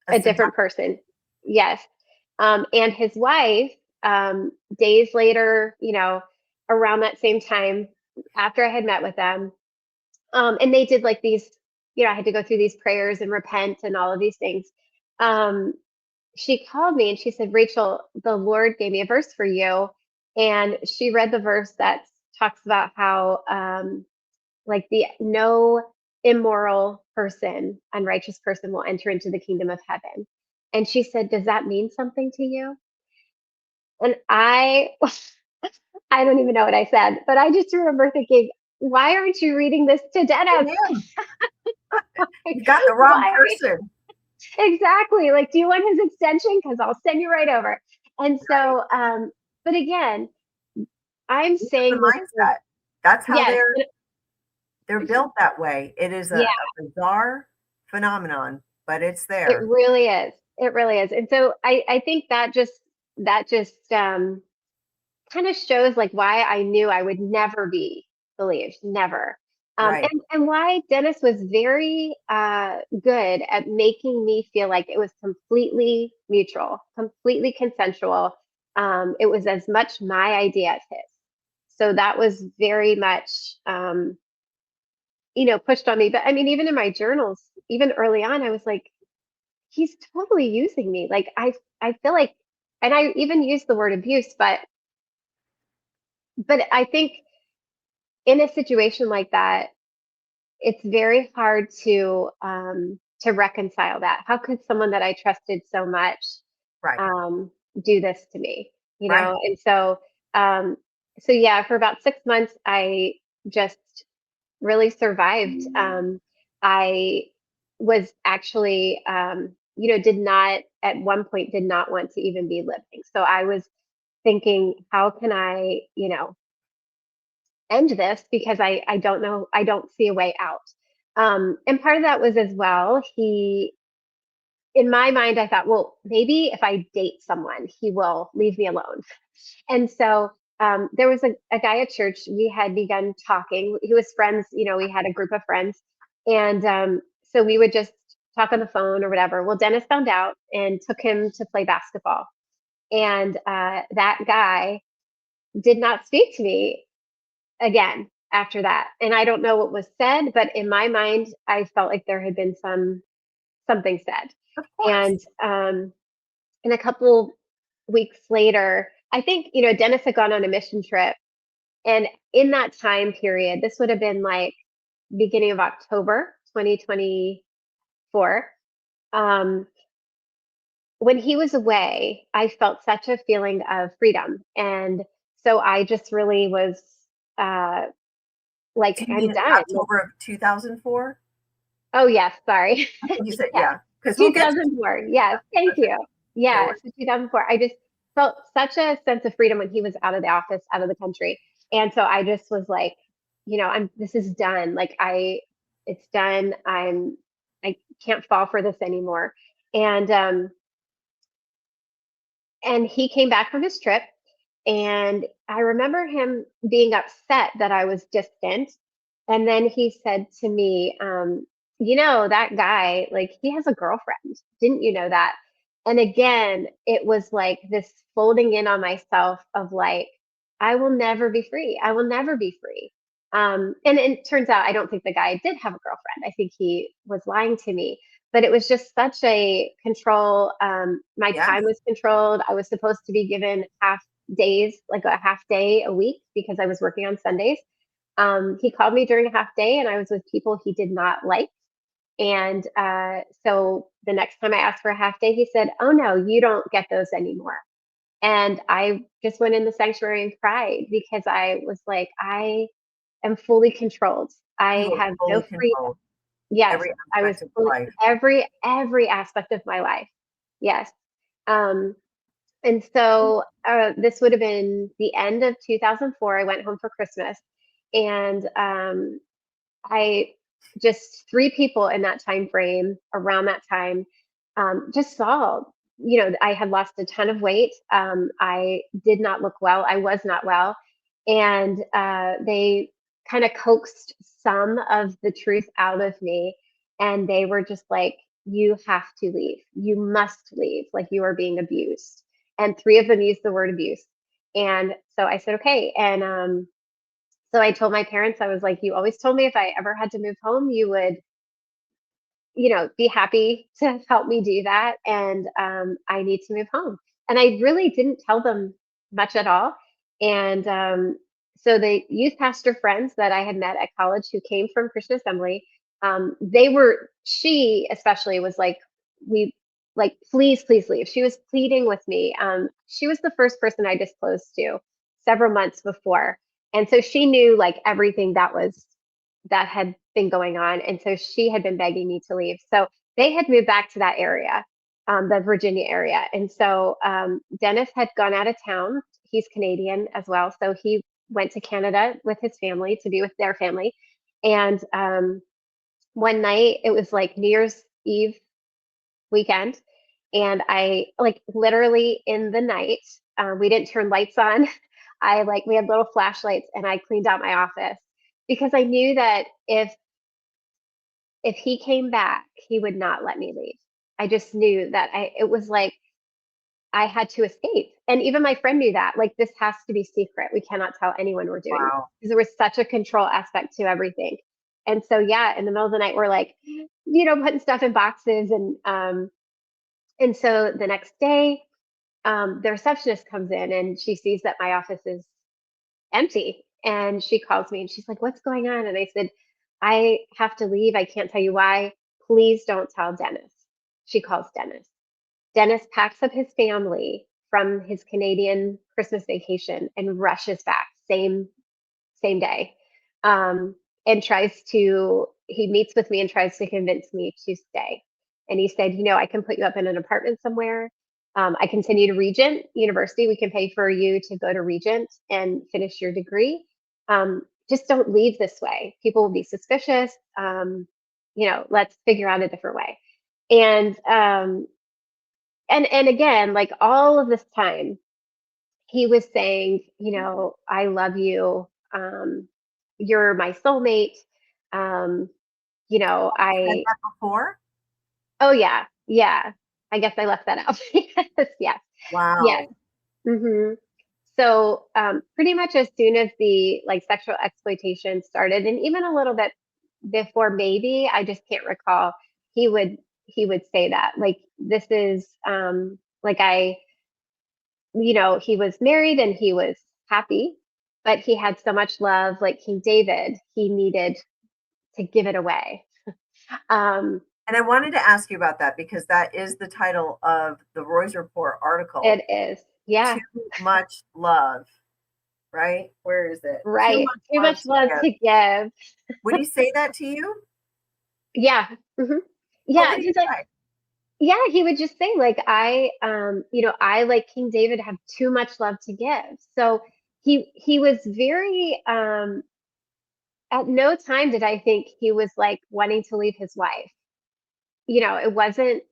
a a different seductive? person. Yes. And his wife, days later, around that same time after I had met with them, and they did like these, I had to go through these prayers and repent and all of these things. Um, she called me and she said, Rachel, the Lord gave me a verse for you. And she read the verse that talks about how, like the no immoral person, unrighteous person will enter into the kingdom of heaven. And she said, does that mean something to you? And I don't even know what I said, but I just remember thinking, why aren't you reading this to To Dennis? him. Like, You got the wrong why are you person. exactly like, do you want his extension? Because I'll send you right over. And Right. so, but again, I'm This is the saying this for, mindset. That's how yes, they're built that way. It is yeah, a bizarre phenomenon, but it's it there. really is. It really is. And so I think that just kind of shows like why I knew I would never be believed, never. Right. And why Dennis was very good at making me feel like it was completely mutual, completely consensual. It was as much my idea as his. So that was very much, pushed on me. But I mean, even in my journals, even early on, I was like, he's totally using me. Like I feel like, and I even used the word abuse, but I think in a situation like that, it's very hard to reconcile that. How could someone that I trusted so much Right. do this to me? Right. And um, so yeah, for about 6 months, I just really survived. I was actually, did not at one point did not want to even be living. So I was thinking, how can I, end this because I don't know, I don't see a way out. And part of that was as well, in my mind, I thought, well, maybe if I date someone, he will leave me alone. And so there was a guy at church. We had begun talking. He was friends, we had a group of friends. And so we would just talk on the phone or whatever. Well, Dennis found out and took him to play basketball. And that guy did not speak to me again after that. And I don't know what was said, but in my mind, I felt like there had been something said. Of course. And and a couple weeks later, I think, Dennis had gone on a mission trip. And in that time period, this would have been like beginning of October 2024. Um, when he was away, I felt such a feeling of freedom. And so I just really was uh, like, Do you I'm mean done. October of 2004? Oh, yes, sorry. I think you said, Yes, yeah, because we'll get to 2004. Yes, thank okay, you. no Yeah, worries. so 2004. I just felt such a sense of freedom when he was out of the office, out of the country. And so I just was like, this is done. Like it's done. I can't fall for this anymore. And and he came back from his trip, and I remember him being upset that I was distant. And then he said to me, that guy, like, he has a girlfriend. Didn't you know that? And again, it was like this folding in on myself of like, I will never be free. I will never be free. And it turns out I don't think the guy did have a girlfriend. I think he was lying to me, but it was just such a control. My Yes, time was controlled. I was supposed to be given half days, like a half day a week, because I was working on Sundays. He called me during a half day, and I was with people he did not like. And so the next time I asked for a half day, he said, "Oh no, you don't get those anymore." And I just went in the sanctuary and cried because I was like, I am fully controlled. you I were have no fully freedom. controlled Yes, every I was aspect of fully, your life. every aspect of my life. Yes. Um, and so this would have been the end of 2004. I went home for Christmas, and I just three people in that time frame around that time just saw, I had lost a ton of weight. I did not look well. I was not well. And they kind of coaxed some of the truth out of me. And they were just like, you have to leave. You must leave. Like, you are being abused. And three of them used the word abuse. And so I said, okay. And so I told my parents, I was like, you always told me if I ever had to move home, you would, be happy to help me do that. And I need to move home. And I really didn't tell them much at all. And so the youth pastor friends that I had met at college who came from Christian Assembly, she especially was like, we, like, please, please leave. She was pleading with me. She was the first person I disclosed to several months before. And so she knew like everything that had been going on. And so she had been begging me to leave. So they had moved back to that area, the Virginia area. And so Dennis had gone out of town. He's Canadian as well. So he went to Canada with his family to be with their family. And one night, it was like New Year's Eve weekend. And I, like, literally in the night, we didn't turn lights on. We had little flashlights, and I cleaned out my office because I knew that if he came back, he would not let me leave. I just knew that it was like I had to escape. And even my friend knew that. Like, this has to be secret. We cannot tell anyone we're doing this Wow. because there was such a control aspect to everything. And so, yeah, in the middle of the night, we're like, putting stuff in boxes. And so the next day, the receptionist comes in and she sees that my office is empty. And she calls me and she's like, "What's going on?" And I said, "I have to leave. I can't tell you why. Please don't tell Dennis." She calls Dennis. Dennis packs up his family from his Canadian Christmas vacation and rushes back same day. Um, and he meets with me and tries to convince me to stay. And he said, "I can put you up in an apartment somewhere. I can send you to Regent University. We can pay for you to go to Regent and finish your degree. Just don't leave this way. People will be suspicious. Let's figure out a different way." And and again, like, all of this time, he was saying, "I love you. Um, you're my soulmate." Um, Said I, that before? oh yeah, yeah. I guess I left that out. Yes, yes, yes. Wow. hmm So pretty much as soon as the like sexual exploitation started, and even a little bit before, maybe I just can't recall. He would he would say that, like, this is like he was married and he was happy, but he had so much love, like King David, he needed to give it away. Um, And I wanted to ask you about that because that is the title of the Roy's Report article. it is, Too yeah, much love, right? Where is it? Too right. much Too love much to love give. to give. Would he say that to you? Yeah. hmm What Yeah, would he because say? yeah, he would just say like I like King David have too much love to give. So he was very at no time did I think he was like wanting to leave his wife. It wasn't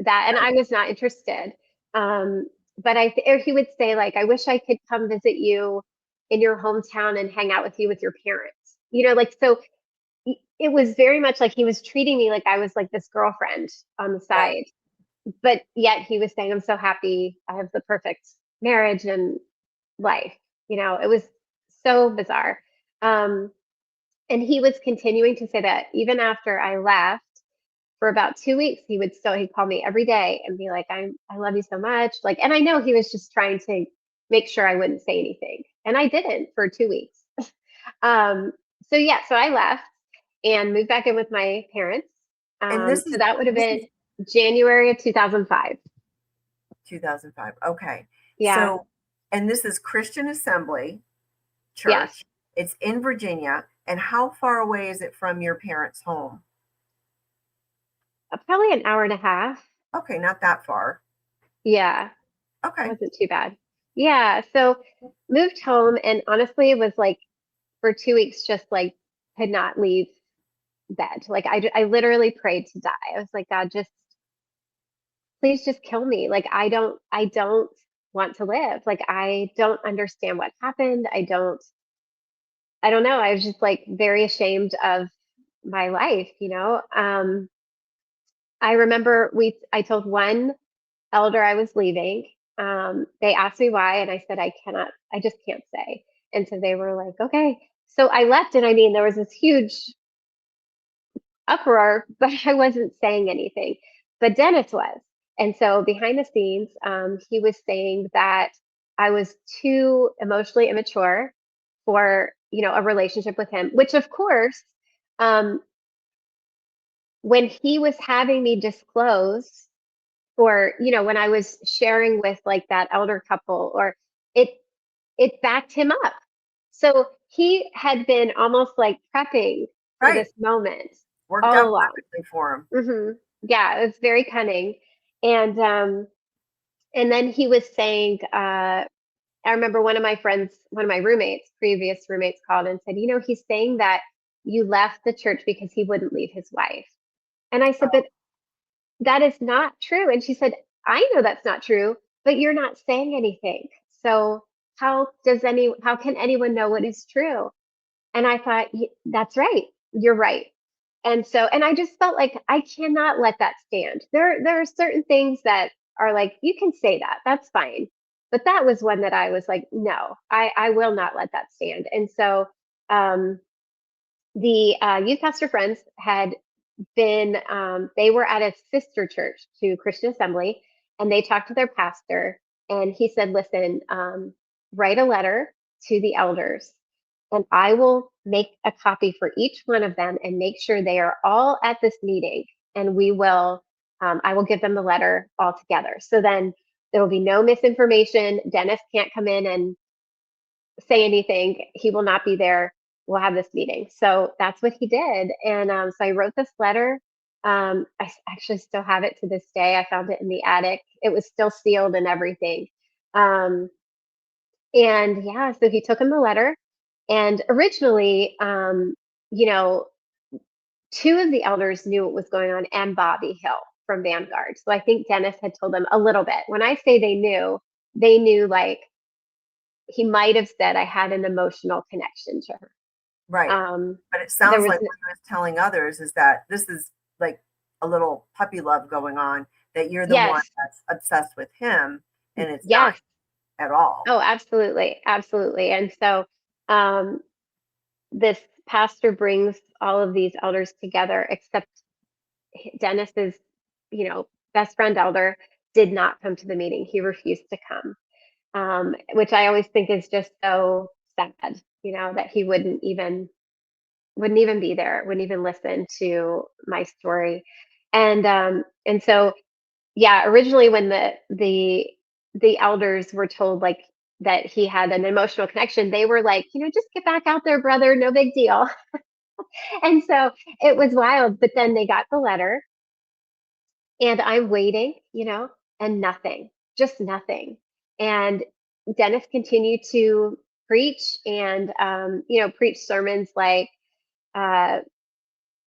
that, and Right, I was not interested. Um, but or he would say like, I wish I could come visit you in your hometown and hang out with you with your parents. Like so it was very much like he was treating me like I was like this girlfriend on the right. side, but yet he was saying, I'm so happy I have the perfect marriage and life. It was so bizarre. Um, and he was continuing to say that even after I left for about 2 weeks, he'd call me every day and be like, I love you so much. Like, and I know he was just trying to make sure I wouldn't say anything. And I didn't for 2 weeks. Um, so I left and moved back in with my parents. And So that would have this been is January of 2005. 2005. Okay. Yeah. So, and this is Christian Assembly Yes. Church. It's in Virginia. And how far away is it from your parents' home? Probably an hour and a half. Okay, not that far. Yeah. Okay. Wasn't too bad. Yeah. So moved home and honestly it was like for 2 weeks just like could not leave bed. Like I literally prayed to die. I was like, God, just please just kill me. Like I don't want to live. Like I don't understand what happened. I don't know. I was just like very ashamed of my life. I remember I told one elder I was leaving. They asked me why, and I said, I just can't say. And so they were like, okay. So I left, and I mean, there was this huge uproar, but I wasn't saying anything. But Dennis was. And so behind the scenes, he was saying that I was too emotionally immature for, a relationship with him, which of course, um, when he was having me disclose or when I was sharing with like that elder couple or it it backed him up. So he had been almost like prepping for Right. this moment Worked all out along. perfectly for him. Yeah, it was very cunning. And then he was saying, I remember one of my roommates, previous roommates called and said, he's saying that you left the church because he wouldn't leave his wife. And I said, but that is not true. And she said, I know that's not true, but you're not saying anything. So how can anyone know what is true? And I thought, That's right. You're right." And I just felt like I cannot let that stand. There are certain things that are like, you can say that. That's fine. But that was one that I was like, no, I will not let that stand. And so um the youth pastor friends had they were at a sister church to Christian Assembly, and they talked to their pastor, and he said, "Listen, write a letter to the elders, and I will make a copy for each one of them, and make sure they are all at this meeting, and I will give them the letter all together. So then there will be no misinformation. Dennis can't come in and say anything. He will not be there. We'll have this meeting." So that's what he did. And so I wrote this letter. Actually still have it to this day. I found it in the attic. It was still sealed and everything. Um, and yeah, so he took him the letter. And originally, you know, two of the elders knew what was going on and Bobby Hill from Vanguard. So I think Dennis had told them a little bit. When I say they knew like he might have said I had an emotional connection to her. Right. Um, But it there sounds was like what he was telling others is that this is like a little puppy love going on, that you're the one yes, that's obsessed with him, and it's not yes, at all. oh, absolutely, absolutely. And so um, this pastor brings all of these elders together, except Dennis's, best friend elder did not come to the meeting. He refused to come, which I always think is just so sad. That he wouldn't even be there, wouldn't even listen to my story. And so yeah, originally when the elders were told like that he had an emotional connection, they were like, just get back out there, brother, no big deal. And so it was wild. But then they got the letter, and I'm waiting, and nothing, just nothing. And Dennis continued to preach and, preach sermons like, uh,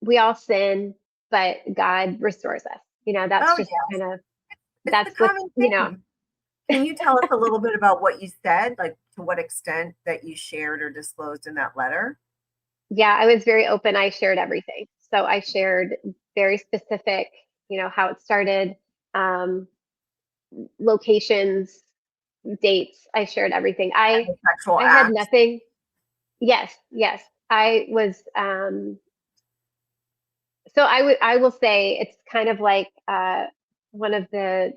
we all sin, but God restores us. That's Oh, just yeah. kind of, It's the that's what, common theme. Can you tell us a little bit about what you said, like to what extent that you shared or disclosed in that letter? yeah, I was very open. I shared everything. So I shared very specific, how it started, um, locations, dates. I shared everything. And the sexual I had acts? nothing. Yes, yes. I was so I will say it's kind of like one of the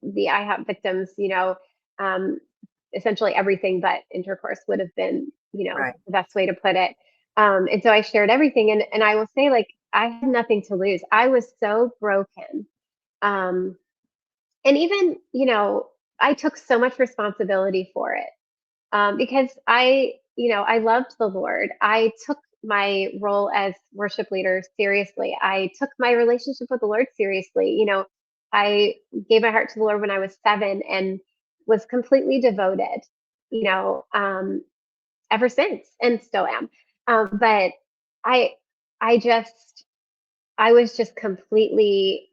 IHOP victims, um essentially everything but intercourse would have been, Right. the best way to put it. And so I shared everything, and I will say, like, I had nothing to lose. I was so broken. Um and even, I took so much responsibility for it, because I loved the Lord. I took my role as worship leader seriously. I took my relationship with the Lord seriously. I gave my heart to the Lord when I was 7 and was completely devoted, you know, um, ever since, and still am. But I, I just, I was just completely,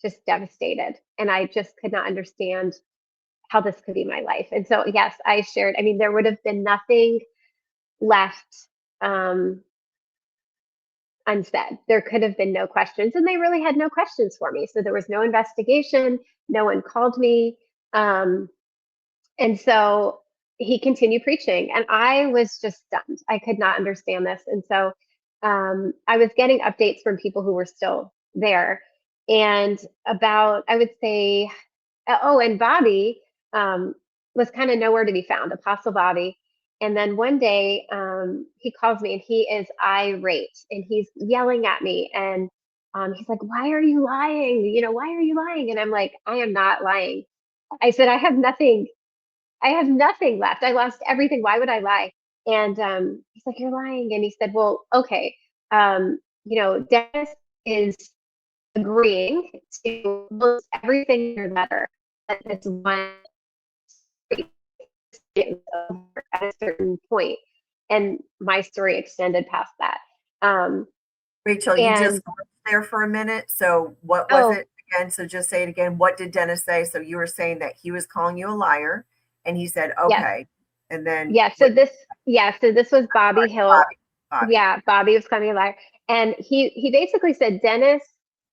just devastated, and I just could not understand how this could be my life. And so, yes, I shared. I mean, there would have been nothing left, um, unsaid. There could have been no questions, and they really had no questions for me. So there was no investigation. No one called me. Um, and so he continued preaching, and I was just stunned. I could not understand this. And so I was getting updates from people who were still there. And about, I would say, oh, and Bobby, was kind of nowhere to be found, Apostle Bobby. And then one day, he calls me, and he is irate, and he's yelling at me. And he's like, "Why are you lying? Why are you lying?" And I'm like, "I am not lying." I said, "I have nothing. I have nothing left. I lost everything. Why would I lie?" And he's like, "You're lying." And he said, "Well, okay. Dennis is agreeing to most everything in your letter, but this one is over at a certain point, and my story extended past that." Um, Rachel, you just and glitched there for a minute. So what was oh, it again? So just say it again. What did Dennis say? So you were saying that he was calling you a liar, and he said, yes, okay. And then yeah. what? So this was Bobby Sorry, Hill. Bobby. Bobby. Yeah, Bobby was calling me a liar, and he basically said Dennis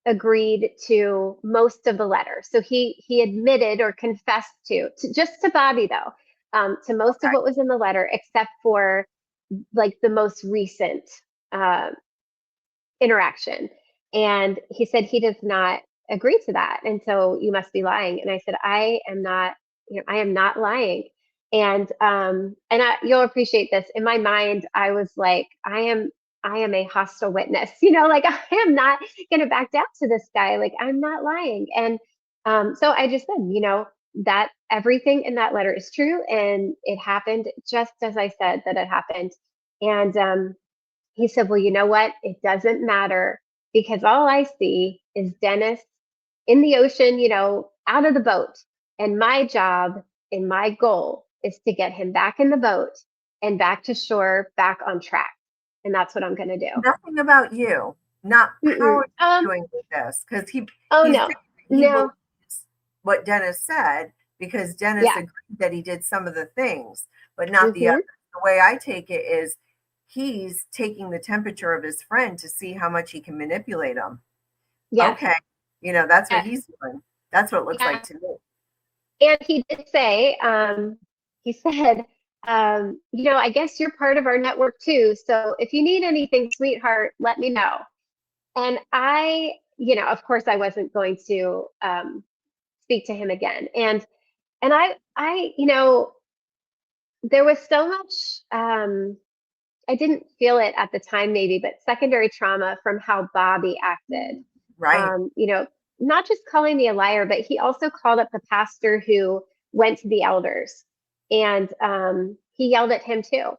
agreed to most of the letter. So he admitted or confessed to just to Bobby, though, to most of Okay. what was in the letter, except for like the most recent uh, interaction. And he said he does not agree to that. And so you must be lying. And I said, I am not, I am not lying. And you'll appreciate this. In my mind, I was like, I am a hostile witness, like I am not going to back down to this guy. Like, I'm not lying. And so I just said, that everything in that letter is true. And it happened just as I said that it happened. And he said, "Well, you know what? It doesn't matter, because all I see is Dennis in the ocean, out of the boat. And my job and my goal is to get him back in the boat and back to shore, back on track. And that's what I'm going to do." Nothing about you. Not how Mm-mm. are you doing with this? Because Oh, he's saying no, that he no. believes what Dennis said because Dennis Yeah. agreed that he did some of the things, but not the Hmm. others. The way I take it is he's taking the temperature of his friend to see how much he can manipulate him. Yes. Okay. That's what Yes. he's doing. That's what it looks like Yeah. to me. And he did say, he said, I guess you're part of our network too. So if you need anything, sweetheart, let me know. And of course, I wasn't going to speak to him again. And there was so much. I didn't feel it at the time, maybe, but secondary trauma from how Bobby acted. Right. Um, you know, Not just calling me a liar, but he also called up the pastor who went to the elders, and he yelled at him too.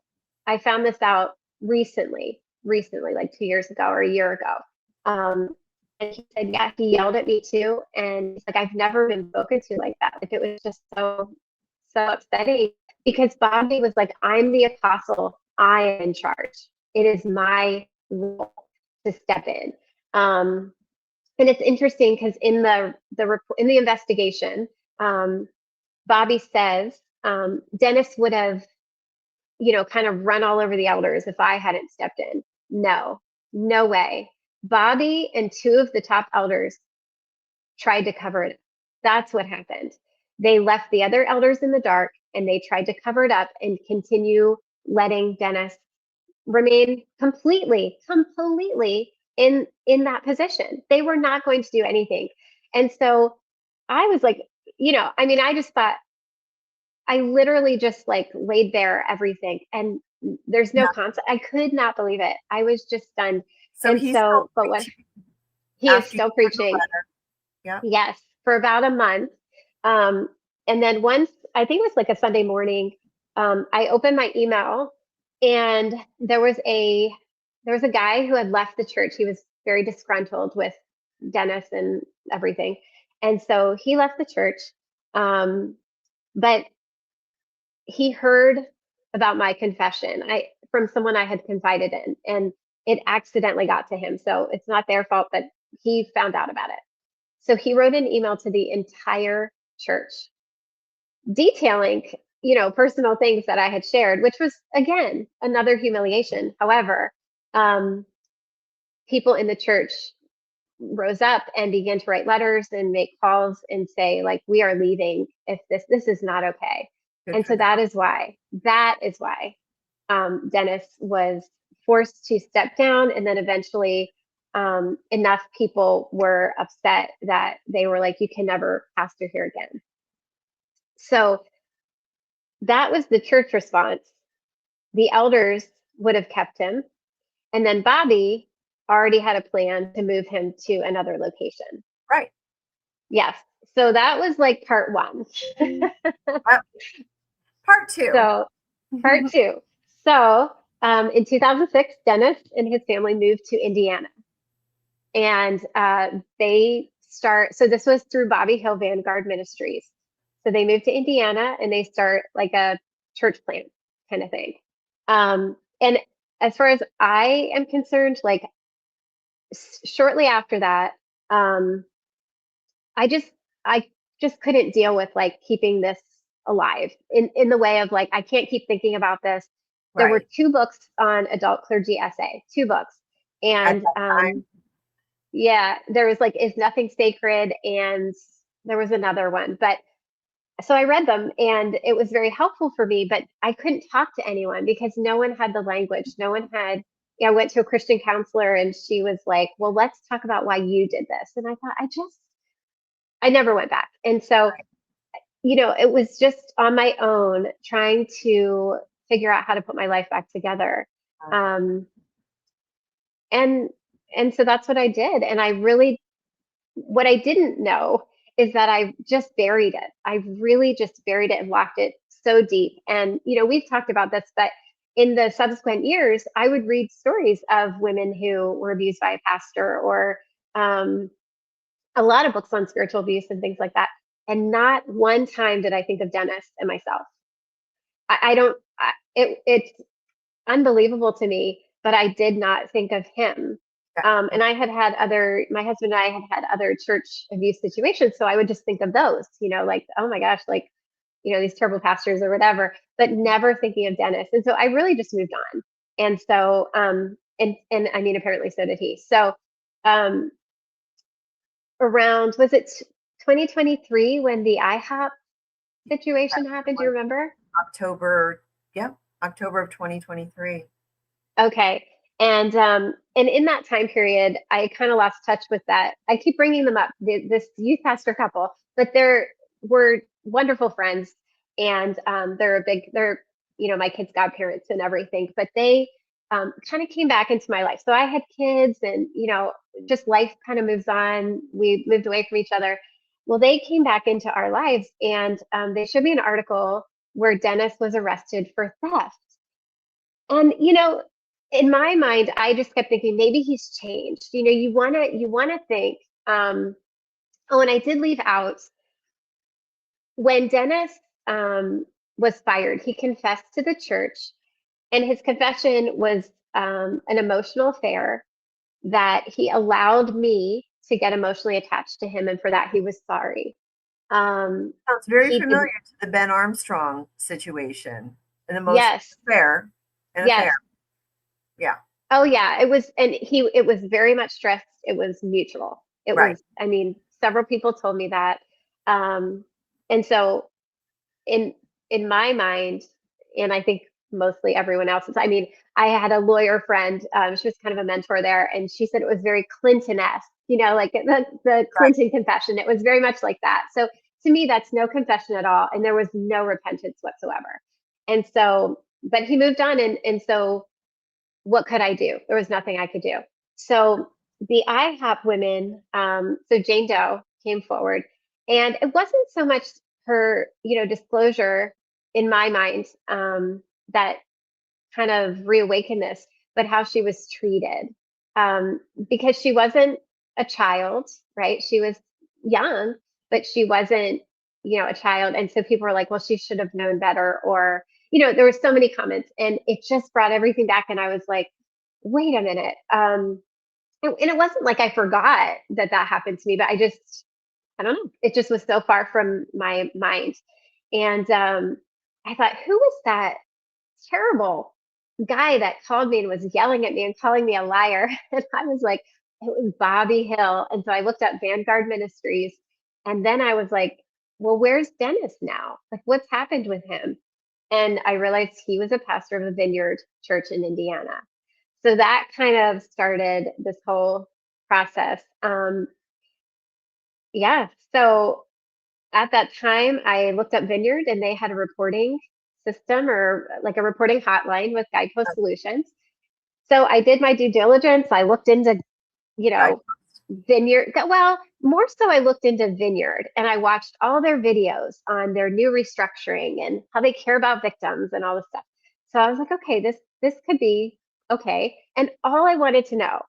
I found this out recently. recently, like 2 years ago or a year ago. And he said, yeah, he yelled at me too. And he's like, I've never been spoken to like that. Like it was just so upsetting because Bobby was like, I'm the apostle. I am in charge. It is my role to step in. And it's interesting because in the investigation, Bobby says Dennis would have, kind of run all over the elders if I hadn't stepped in. No, no way. Bobby and two of the top elders tried to cover it. That's what happened. They left the other elders in the dark and they tried to cover it up and continue letting Dennis remain completely in that position. They were not going to do anything. And so I was like, I just thought, I literally just like laid bare everything and there's no Yeah. concept. I could not believe it. I was just stunned. So And he's so, still but what preaching he is after you still send the preaching, letter. Yeah. yes, for about a month. Um, and then once, I think it was like a Sunday morning, I opened my email and there was a guy who had left the church. He was very disgruntled with Dennis and everything. And so he left the church. But he heard about my confession from someone I had confided in, and it accidentally got to him. So it's not their fault, but he found out about it. So he wrote an email to the entire church detailing, personal things that I had shared, which was again another humiliation. However, people in the church rose up and began to write letters and make calls and say, like, we are leaving if this is not okay. Good And for so them. that is why Dennis was forced to step down. And then eventually enough people were upset that they were like, you can never pastor here again. So that was the church response. The elders would have kept him. And then Bobby already had a plan to move him to another location. Right. Yes. So that was like part one. Part two. So part two. So in 2006, Dennis and his family moved to Indiana. And so this was through Bobby Hill Vanguard Ministries. So they moved to Indiana and they start like a church plant kind of thing. And as far as I am concerned, like shortly after that, I just couldn't deal with like keeping this alive in the way of like, I can't keep thinking about this. There were Right. 2 books on adult clergy essay, 2 books. At And that time. yeah, there was like, Is Nothing Sacred? And there was another one. But so I read them and it was very helpful for me, but I couldn't talk to anyone because no one had the language. No one had, I went to a Christian counselor and she was like, well, let's talk about why you did this. And I thought, I never went back. And so, it was just on my own trying to figure out how to put my life back together. Um, and, and so that's what I did. And what I didn't know is that I just buried it. I really just buried it and locked it so deep. And, we've talked about this, but in the subsequent years, I would read stories of women who were abused by a pastor or a lot of books on spiritual abuse and things like that. And not one time did I think of Dennis and myself. I don't, it's unbelievable to me, but I did not think of him. And my husband and I had other church abuse situations. So I would just think of those, like, oh my gosh, like, these terrible pastors or whatever, but never thinking of Dennis. And so I really just moved on. And so, and I mean, apparently so did he. So, was it 2023 when the IHOP situation happened? Do you remember? October. Yeah. October of 2023. Okay. And in that time period, I kind of lost touch with that. I keep bringing them up, this youth pastor couple, but we're wonderful friends, and they're my kids' godparents and everything. But they kind of came back into my life. So I had kids, and just life kind of moves on. We moved away from each other. Well, they came back into our lives, and they showed me an article where Dennis was arrested for theft. And in my mind, I just kept thinking maybe he's changed. You want to think. Oh, and I did leave out when Dennis was fired. He confessed to the church, and his confession was an emotional affair that he allowed me to get emotionally attached to him, and for that he was sorry. Sounds very He did, familiar to the Ben Armstrong situation. An emotional yes, affair, an affair. yes. Yeah, Oh yeah, it was very much stressed. It was mutual. It right. was, I mean, several people told me that. Um, and so in in my mind, and I think mostly everyone else's, I mean, I had a lawyer friend, she was kind of a mentor there, and she said it was very Clinton-esque, like the Right. Clinton confession. It was very much like that. So to me, that's no confession at all, and there was no repentance whatsoever. And so, but he moved on, and so what could I do? There was nothing I could do. So the IHOP women, so Jane Doe came forward, and it wasn't so much her, disclosure in my mind, that kind of reawakened this, but how she was treated. Because she wasn't a child, right? She was young, but she wasn't, a child. And so people were like, well, she should have known better. Or, there were so many comments, and it just brought everything back. And I was like, wait a minute. And it wasn't like I forgot that that happened to me, but I don't know. It just was so far from my mind. And I thought, who was that terrible guy that called me and was yelling at me and calling me a liar? And I was like, it was Bobby Hill. And so I looked up Vanguard Ministries. And then I was like, well, where's Dennis now? Like, what's happened with him? And I realized he was a pastor of a Vineyard church in Indiana. So that kind of started this whole process. Yeah. So at that time, I looked up Vineyard, and they had a reporting system, or like a reporting hotline with Guidepost Solutions. So I did my due diligence. I looked into, you Right. know, Vineyard. Well, more so, I looked into Vineyard, and I watched all their videos on their new restructuring and how they care about victims and all this stuff. So I was like, okay, this could be okay. And all I wanted to know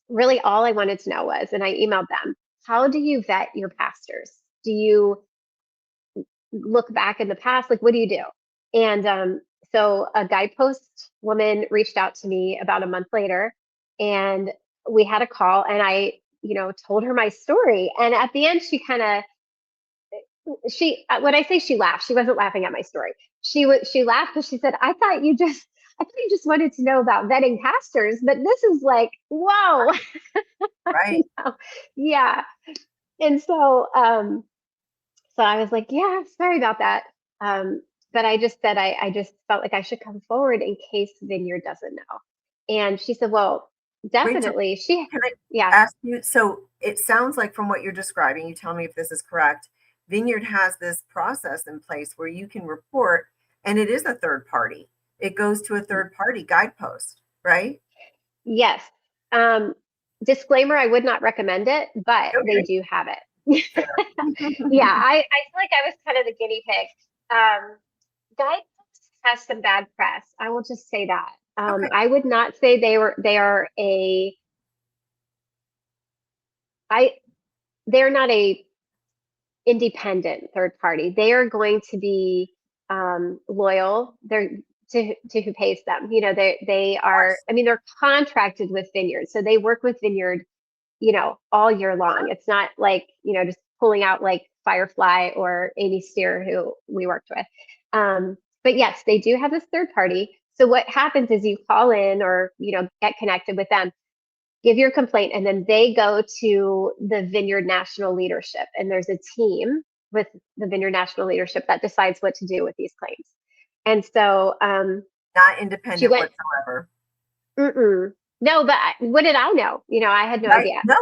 was, and I emailed them, how do you vet your pastors? Do you look back in the past? Like, what do you do? And so a Guidepost woman reached out to me about a month later, and we had a call, and I, told her my story. And at the end, when I say she laughed, she wasn't laughing at my story. She laughed because she said, I thought you just wanted to know about vetting pastors, but this is like, whoa. Right. Yeah. And so I was like, yeah, sorry about that. Um, but I just said I just felt like I should come forward in case Vineyard doesn't know. And she said, well, Rachel, definitely. can I Yeah, ask you? So it sounds like from what you're describing, you tell me if this is correct. Vineyard has this process in place where you can report, and it is a third party. It goes to a third party Guidepost, right? yes. Um, Disclaimer, I would not recommend it, but they Okay. do have it. Fair. Yeah, I feel like I was kind of the guinea pig. Guidepost has some bad press. I will just say that. Okay. I would not say they are I they're not a independent third party. They are going to be loyal. They're to who pays them. They Of are. course. I mean, they're contracted with Vineyard, so they work with Vineyard, all year long. It's not like just pulling out like Firefly or Amy Steer, who we worked with. But yes, they do have this third party. So what happens is you call in, or get connected with them, give your complaint, and then they go to the Vineyard National Leadership, and there's a team with the Vineyard National Leadership that decides what to do with these claims. And so Not she independent went, whatsoever. mm-mm. No, but what did I know? I had no Right? idea. No,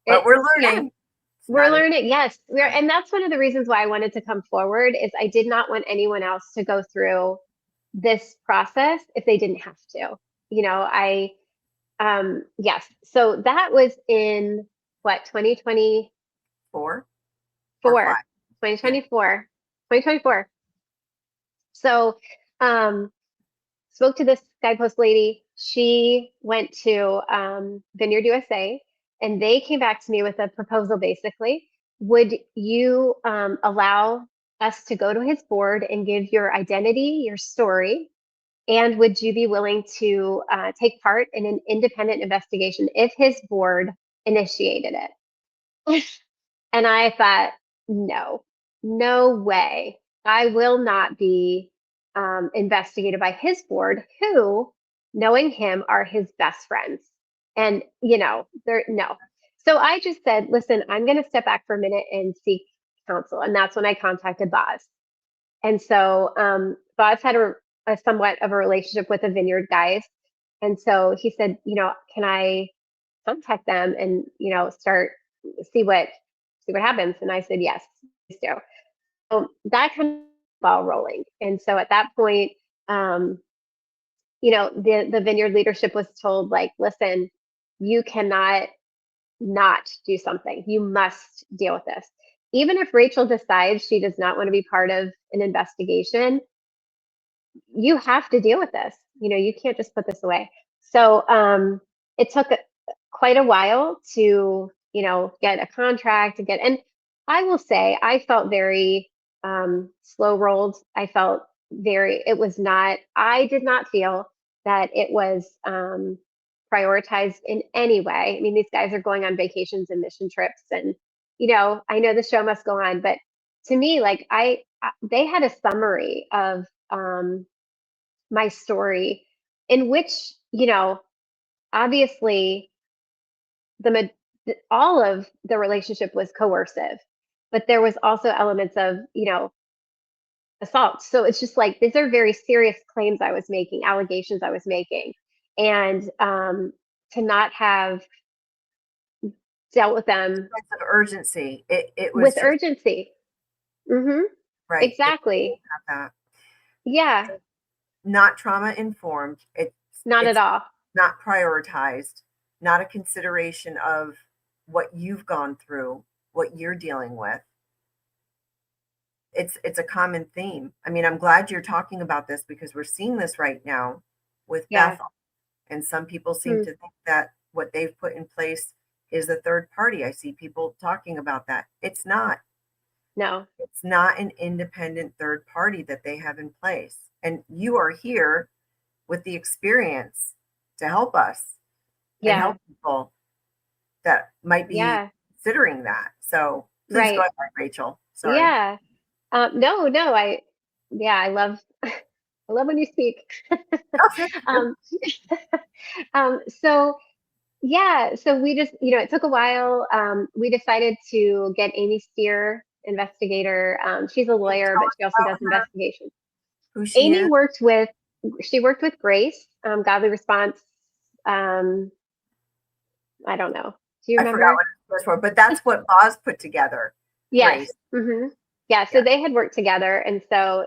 but It, we're yeah, learning. It's we're not learning. Yes, right. and that's one of the reasons why I wanted to come forward, is I did not want anyone else to go through this process if they didn't have to. I yes. So that was in what, 4 or 5. Yeah. 2024, 2024. So, spoke to this Guidepost lady. she went to Vineyard USA, and they came back to me with a proposal basically. Would you allow us to go to his board and give your identity, your story, and would you be willing to take part in an independent investigation if his board initiated it? And I thought, no, no way. I will not be investigated by his board, who, knowing him, are his best friends. And, they're no. So I just said, listen, I'm going to step back for a minute and seek counsel. And that's when I contacted Boz. And so Boz had a somewhat of a relationship with the Vineyard guys. And so he said, can I contact them and, start see what happens? And I said, yes, please do. So that kind of ball rolling. And so at that point, the Vineyard leadership was told, like, listen, you cannot not do something. You must deal with this. Even if Rachel decides she does not want to be part of an investigation, you have to deal with this. You can't just put this away. So it took quite a while to, get a contract and I will say I felt very slow rolled. I felt I did not feel that it was prioritized in any way. I mean, these guys are going on vacations and mission trips and, I know the show must go on, but to me, like they had a summary of my story in which, obviously all of the relationship was coercive, but there was also elements of, assault. So it's just like, these are very serious claims I was making, allegations I was making. And to not have dealt with them Sense of urgency. It was with just urgency. Hmm. right. Exactly. That. Yeah, Not trauma informed. not at It's all. not prioritized. Not a consideration of what you've gone through, what you're dealing with. It's a common theme. I mean, I'm glad you're talking about this because we're seeing this right now with Yeah. Bethel. And some people seem Hmm. to think that what they've put in place is a third party. I see people talking about that. It's not. No. It's not an independent third party that they have in place. And you are here with the experience to help us and Yeah. help people that might be Yeah. considering that. So please go Right. ahead, Rachel. Sorry. Yeah. No. I love, I love when you speak. Oh, thank you. um, so yeah, so we just, it took a while. We decided to get Amy Steer, investigator. She's a Can you lawyer, tell but us she also about does her, investigations. who she Amy is? she worked with Grace, Godly Response. Um, I don't know. Do you I forgot remember? what it was for, but that's what Boz put together. Yes. Grace. Hmm. Yeah. So Yeah. they had worked together, and so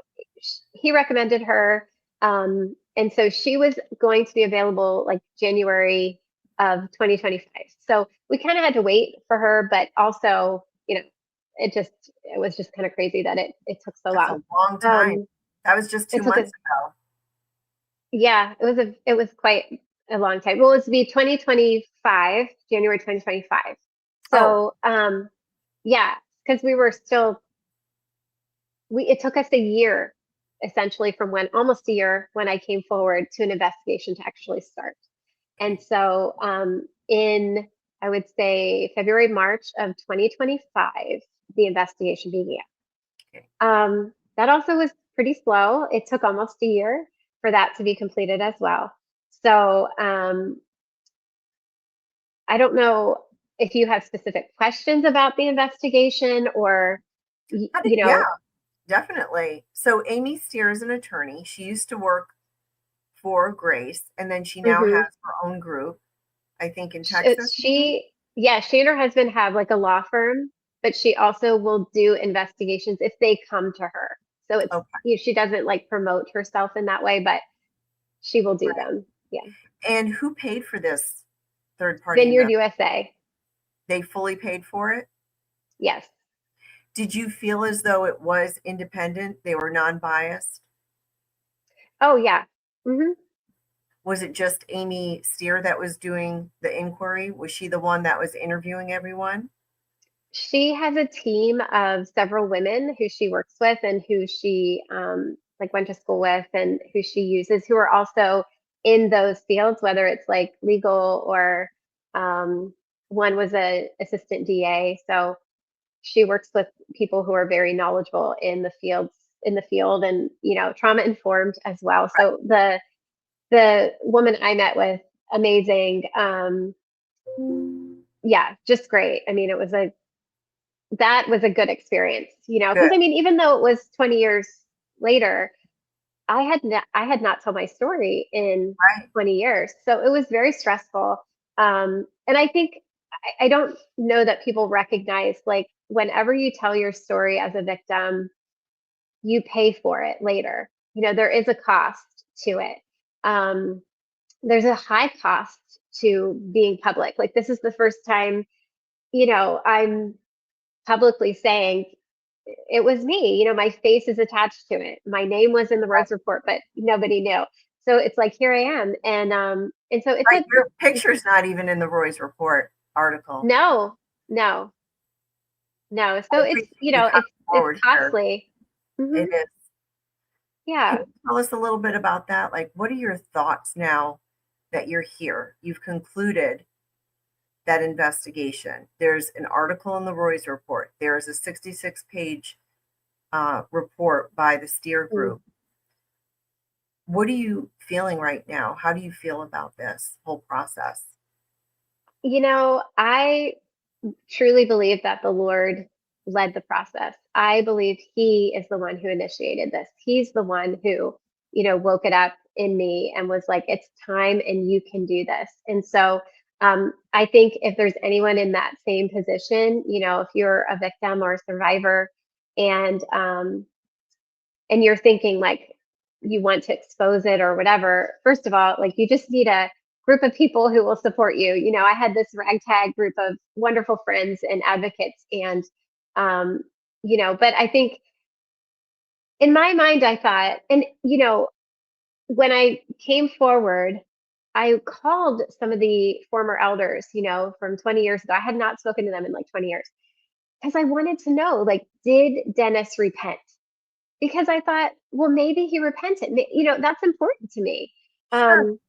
he recommended her. And so she was going to be available like January of 2025. So we kind of had to wait for her, but also, it was just kind of crazy that it took so That's long. a long time. That was just It two took months a ago. Yeah, it was quite a long time. Well, it's be 2025, January 2025. Oh, So yeah, because we were still it took us a year essentially from when almost a year when I came forward to an investigation to actually start. And so in I would say February, March of 2025, the investigation began. okay. That also was pretty slow. It took almost a year for that to be completed as well. So I don't know if you have specific questions about the investigation or, Yeah, definitely. So Amy Steer is an attorney. She used to work for Grace, and then she now mhm. has her own group, I think in Texas, maybe? Yeah, she and her husband have like a law firm, but she also will do investigations if they come to her. So Okay. she doesn't like promote herself in that way, but she will do Right. them. Yeah. And who paid for this third party Vineyard investment? USA. They fully paid for it? Yes. Did you feel as though it was independent? They were non-biased? Oh yeah. Hmm. Was it just Amy Steer that was doing the inquiry? Was she the one that was interviewing everyone? She has a team of several women who she works with and who she like went to school with and who she uses who are also in those fields, whether it's like legal or um, one was a assistant DA. So she works with people who are very knowledgeable in the field and trauma informed as well. So the woman I met with, amazing. Yeah, just great. I mean, that was a good experience, because Good. I mean, even though it was 20 years later, I had not told my story in Right. 20 years. So it was very stressful. And I think I don't know that people recognize, like, whenever you tell your story as a victim, you pay for it later. There is a cost to it. Um, there's a high cost to being public. Like, this is the first time, I'm publicly saying it was me. My face is attached to it. My name was in the Right. Rose Report, but nobody knew. So it's like, here I am, and so it's Right. Your it's picture's not even in the Roy's Report article. no, no, no. I So it's appreciate you coming it's forward here. costly. Hmm. It is. Can Yeah. you tell us a little bit about that? Like, what are your thoughts now that you're here? You've concluded that investigation. There's an article in the Roy's Report. There's a 66-page report by the Steer Mm. Group. What are you feeling right now? How do you feel about this whole process? I truly believe that the Lord led the process. I believe He is the one who initiated this. He's the one who, woke it up in me and was like, it's time and you can do this. And so I think if there's anyone in that same position, if you're a victim or a survivor and you're thinking like you want to expose it or whatever, first of all, like you just need a group of people who will support you. I had this ragtag group of wonderful friends and advocates, and um, but I think in my mind, I thought, and when I came forward, I called some of the former elders, from 20 years ago. I had not spoken to them in like 20 years because I wanted to know, like, did Dennis repent? Because I thought, well, maybe he repented. That's important to me. Sure. Um,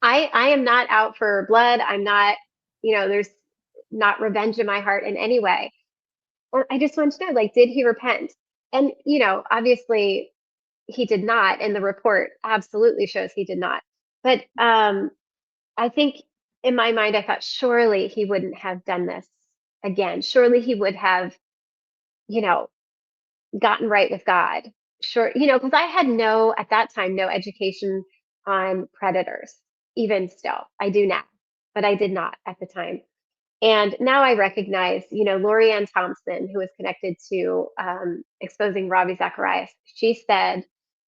I am not out for blood. I'm not, there's not revenge in my heart in any way. Or I just want to know, like, did he repent? And obviously he did not, and the report absolutely shows he did not. But I think in my mind, I thought surely he wouldn't have done this again. Surely he would have, you know, gotten right with God. Sure, because I had at that time, no education on predators, even still. I do now, but I did not at the time. And now I recognize, Lori Ann Thompson, who was connected to exposing Ravi Zacharias, she said,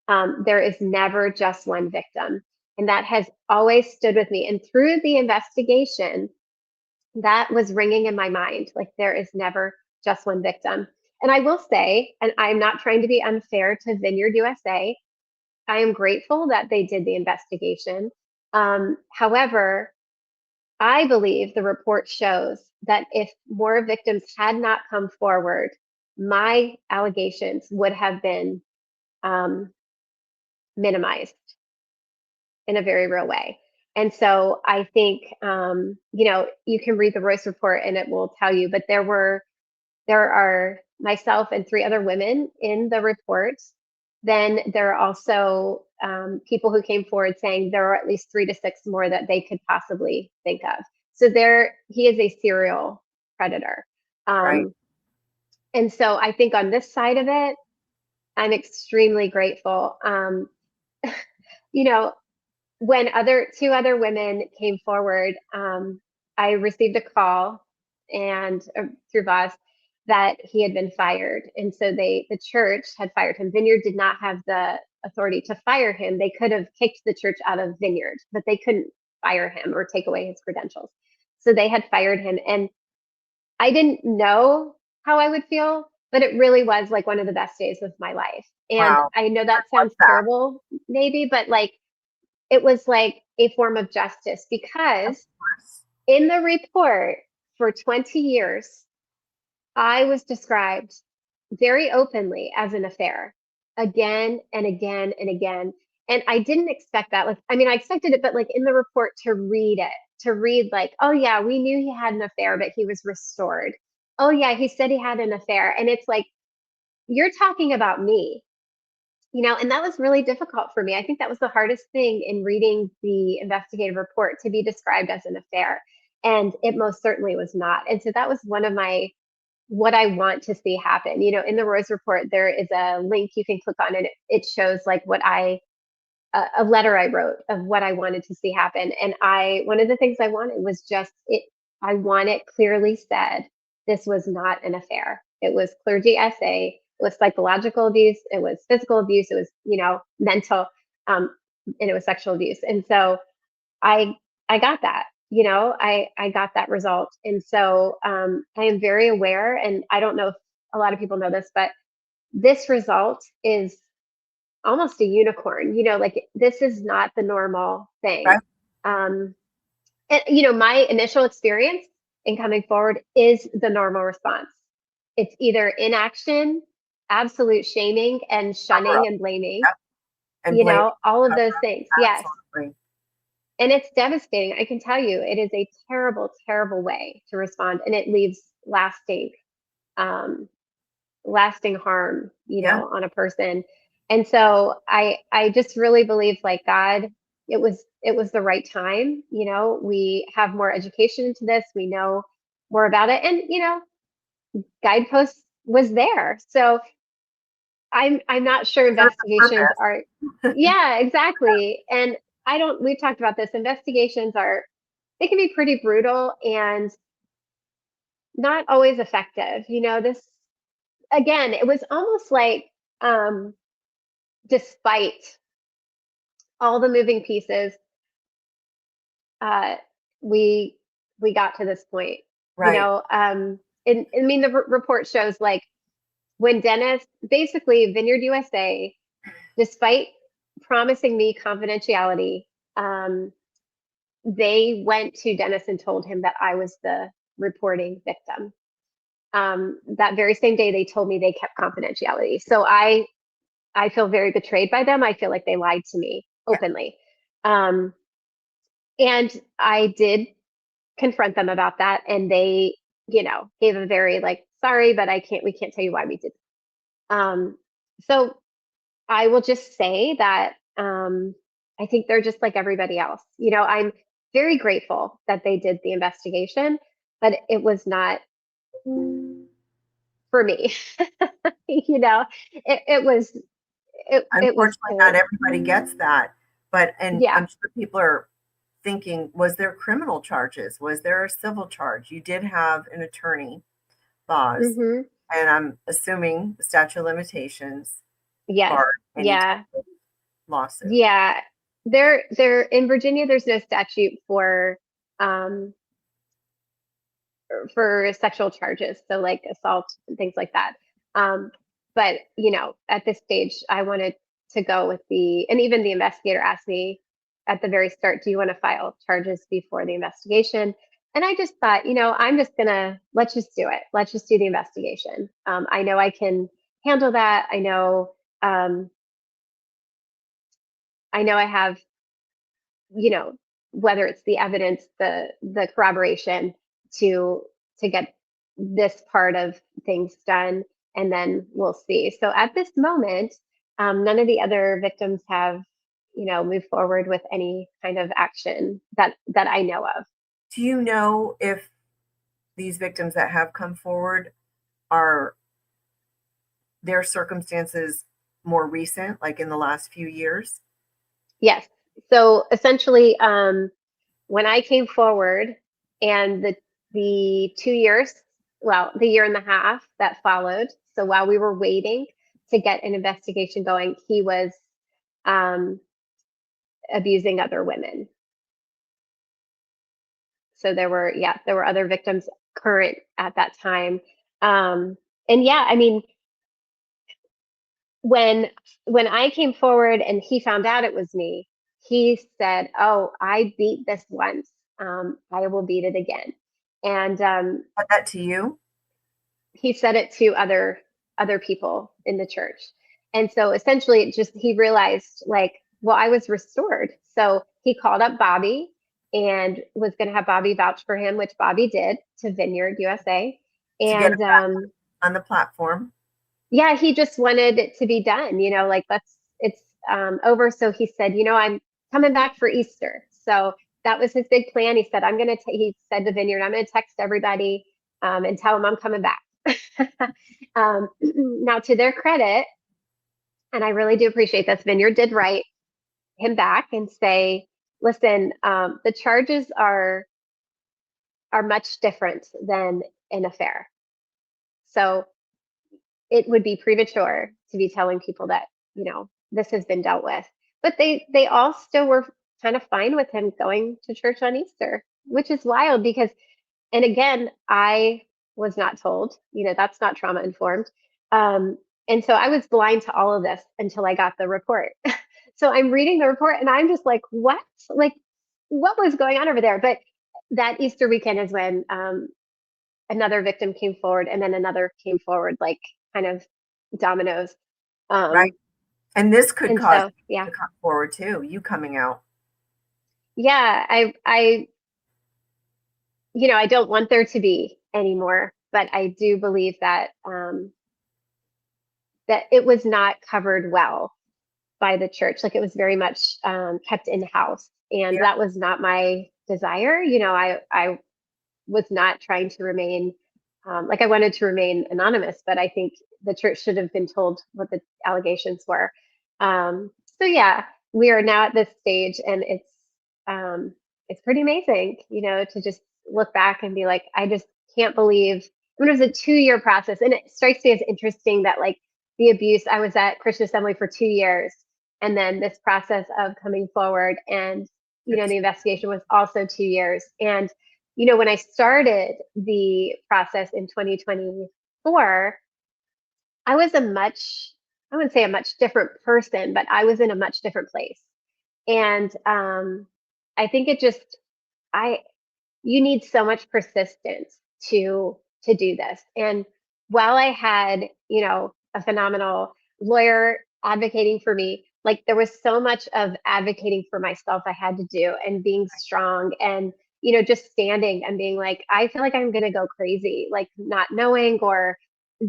there is never just one victim. And that has always stood with me. And through the investigation, that was ringing in my mind, like there is never just one victim. And I will say, and I'm not trying to be unfair to Vineyard USA, I am grateful that they did the investigation. However, I believe the report shows that if more victims had not come forward, my allegations would have been um, minimized in a very real way. And so I think, you can read the Royce report and it will tell you, but there are myself and three other women in the report. Then there are also people who came forward saying there are at least 3 to 6 more that they could possibly think of. So he is a serial predator. Right. Um, and so I think on this side of it, I'm extremely grateful. You know, when two other women came forward, I received a call and through Voss that he had been fired, and so the church had fired him. Vineyard did not have the authority to fire him. They could have kicked the church out of Vineyard, but they couldn't fire him or take away his credentials. So they had fired him, and I didn't know how I would feel, but it really was like one of the best days of my life. And Wow. I know I that love sounds that. terrible, maybe, but like it was like a form of justice, Of because course. in the report for 20 years, I was described very openly as an affair, again and again and again. And I didn't expect that. Like, I mean, I expected it, but like in the report to read like, oh yeah, we knew he had an affair, but he was restored. Oh yeah, he said he had an affair. And it's like, you're talking about me, and that was really difficult for me. I think that was the hardest thing in reading the investigative report, to be described as an affair. And it most certainly was not. And so that was one of my what I want to see happen. In the Roy's report, there is a link you can click on, and it shows like a letter I wrote of what I wanted to see happen. And one of the things I wanted was just it. I want it clearly said this was not an affair. It was clergy SA. It was psychological abuse. It was physical abuse. It was mental, um, and it was sexual abuse. And so I I got that. I got that result. And so I am very aware, and I don't know if a lot of people know this, but this result is almost a unicorn. Like, this is not the normal thing. Right? Um, and my initial experience in coming forward is the normal response. It's either inaction, absolute shaming and Cover shunning up. and blaming, Yep. And blame. all of Cover those up. things. Yes. Absolutely. And it's devastating. I can tell you, it is a terrible, terrible way to respond, and it leaves um, lasting harm, Yeah. on a person. And so I just really believe, like, God, it was the right time. We have more education into this. We know more about it, and guideposts was there. So I'm not sure Serves a investigations purpose. are. Yeah, exactly. And we've talked about this. Investigations are, they can be pretty brutal and not always effective. This, again, it was almost like, um, despite all the moving pieces, uh, we we got to this point. Right. And I mean, the report shows, like, when Dennis, basically Vineyard USA, despite promising me confidentiality, um, they went to Dennis and told him that I was the reporting victim. That very same day, they told me they kept confidentiality. So I feel very betrayed by them. I feel like they lied to me Yeah. openly. Um, and I did confront them about that, and they, gave a very, like, sorry, but we can't tell you why we did. Um, so I will just say that, I think they're just like everybody else. I'm very grateful that they did the investigation, but it was not for me. It was it was Unfortunately, not to. everybody gets that. But, and Yeah. I'm sure people are thinking, was there criminal charges? Was there a civil charge? You did have an attorney, Boz, Hmm. and I'm assuming the statute of limitations Yes. bar any type Yeah. of lawsuit. Yeah. There in Virginia, there's no statute um for sexual charges, so like assault and things like that. Um, but at this stage, I wanted to go with and even the investigator asked me at the very start, "Do you want to file charges before the investigation?" And I just thought, I'm just gonna let's just do it. Let's just do the investigation. I know I can handle that. Um, I know I have, you know, whether it's the evidence, the corroboration to get this part of things done, and then we'll see. So at this moment, none of the other victims have, moved forward with any kind of action that I know of. Do you know if these victims that have come forward are their circumstances more recent, like in the last few years? Yes. So essentially, when I came forward, and the 2 years, well, the year and a half that followed. So while we were waiting to get an investigation going, he was, um, abusing other women. So there were other victims current at that time. Um, and yeah, I mean, when when I came forward and he found out it was me, he said, "Oh, I beat this once. I will beat it again." And Said that to you? he said it to other people in the church. And so essentially it just he realized like, well, I was restored. So he called up Bobby and was going to have Bobby vouch for him, which Bobby did, to Vineyard USA. To get And on the platform. yeah, he just wanted it to be done, like it's over. So he said, I'm coming back for Easter. So that was his big plan. He said, he said to Vineyard, I'm going to text everybody and tell them I'm coming back. Now, to their credit, and I really do appreciate this, Vineyard did write him back and say, listen, the charges are much different than an affair. So it would be premature to be telling people that, this has been dealt with. But they all still were kind of fine with him going to church on Easter, which is wild because, and again, I was not told, that's not trauma informed. And so I was blind to all of this until I got the report. So I'm reading the report and I'm just like, what? Like, what was going on over there? But that Easter weekend is when another victim came forward and then another came forward, like kind of dominoes. Right. And this could And cause so, yeah, you to come forward too, you coming out. yeah, I don't want there to be anymore, but I do believe that that it was not covered well by the church. Like it was very much kept in house, and Yeah. that was not my desire. I was not trying to remain like I wanted to remain anonymous, but I think the church should have been told what the allegations were. So yeah, we are now at this stage, and it's pretty amazing, to just look back and be like, I just can't believe. I mean, it was a 2-year process, and it strikes me as interesting that like the abuse. I was at Christian Assembly for 2 years, and then this process of coming forward, and the investigation was also 2 years, and when I started the process in 2024, I was I wouldn't say a much different person, but I was in a much different place. And I think I, you need so much persistence to do this. And while I had, a phenomenal lawyer advocating for me, like there was so much of advocating for myself I had to do and being strong and, just standing and being like, I feel like I'm going to go crazy, like not knowing or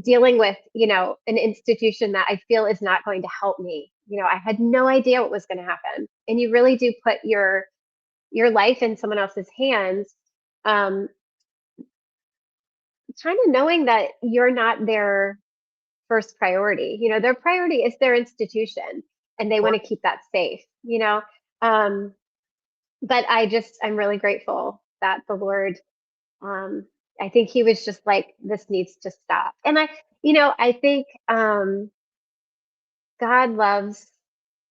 dealing with, an institution that I feel is not going to help me. I had no idea what was going to happen. And you really do put your life in someone else's hands, um, kind of knowing that you're not their first priority. Their priority is their institution and they want to keep that safe, um, but I'm really grateful that the Lord, I think he was just like, this needs to stop. And I think God loves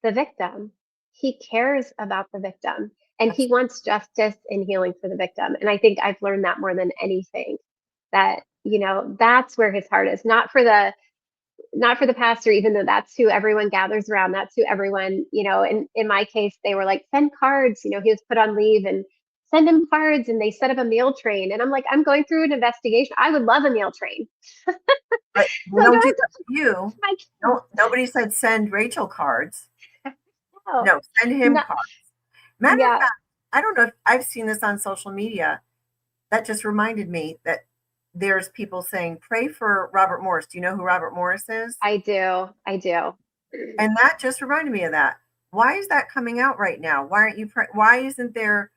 the victim. He cares about the victim and he wants justice and healing for the victim. And I think I've learned that more than anything, that, that's where his heart is, not for the pastor, even though that's who everyone gathers around. That's who everyone, in my case, they were like, send cards, he was put on leave and send him cards. And they set up a meal train. And I'm like, I'm going through an investigation. I would love a meal train. But we So don't go do ahead, that to you. my kids. No, nobody said send Rachel cards. No, No, send him no, cards. Matter of yeah, fact, I don't know if I've seen this on social media. That just reminded me that there's people saying, pray for Robert Morris. Do you know who Robert Morris is? I do. I do. And that just reminded me of that. Why is that coming out right now? Why aren't you why isn't there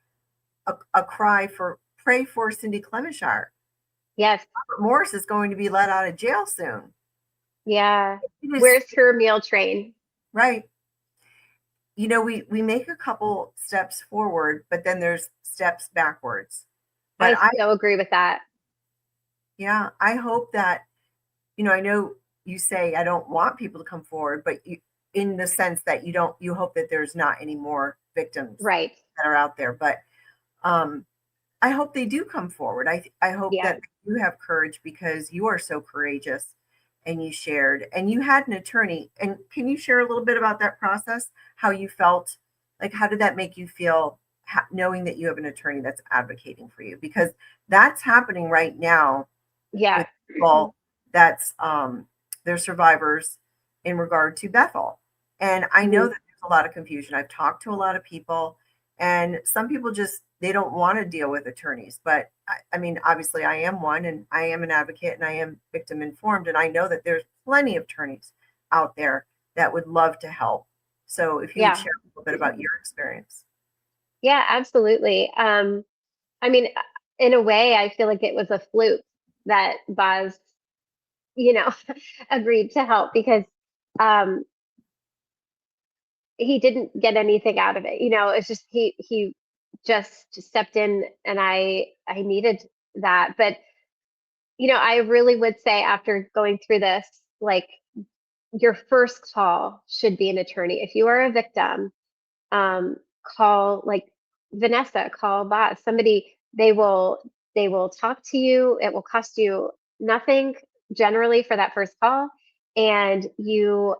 a cry for pray for Cindy Clemenshire? Yes. Robert Morris is going to be let out of jail soon. Yeah. It is Where's her meal train? right. We make a couple steps forward, but then there's steps backwards. But I so agree with that. yeah, I hope that, I know you say I don't want people to come forward, but in the sense that you hope that there's not any more victims Right. that are out there. But I hope they do come forward. I hope Yeah. that you have courage because you are so courageous and you shared and you had an attorney. And can you share a little bit about that process, how you felt Like, how did that make you feel, knowing that you have an attorney that's advocating for you? Because that's happening right now Yeah. with people that's they're survivors in regard to Bethel. And I know that there's a lot of confusion. I've talked to a lot of people, and some people just they don't want to deal with attorneys. But I mean, obviously, I am one, and I am an advocate, and I am victim informed, and I know that there's plenty of attorneys out there that would love to help. So, if you would Yeah. share a little bit about your experience. Yeah, absolutely. I mean, in a way, I feel like it was a fluke that Boz, you know, agreed to help because um, he didn't get anything out of it. It's just he just stepped in, and I needed that. But I really would say after going through this, like your first call should be an attorney. If you are a victim, call like Vanessa, call Boz, somebody. They will talk to you. It will cost you nothing generally for that first call, and you're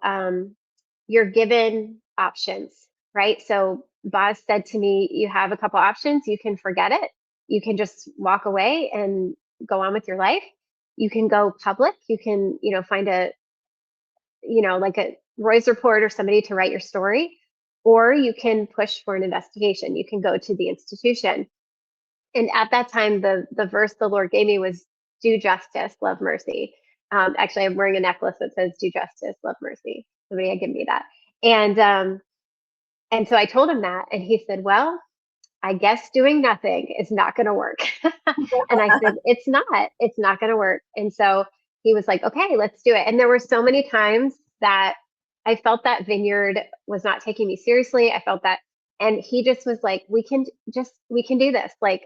given options, right? So Boz said to me, you have a couple options. You can forget it. You can just walk away and go on with your life. You can go public. You can, find like a Roy's report or somebody to write your story, or you can push for an investigation. You can go to the institution. And at that time, the verse the Lord gave me was do justice, love mercy. Actually, I'm wearing a necklace that says do justice, love mercy. Somebody had given me that. And so I told him that, and he said, well, I guess doing nothing is not going to work. And I said, it's not going to work. And so he was like, okay, let's do it. And there were so many times that I felt that Vineyard was not taking me seriously. I felt that, and he just was like, we can do this. Like,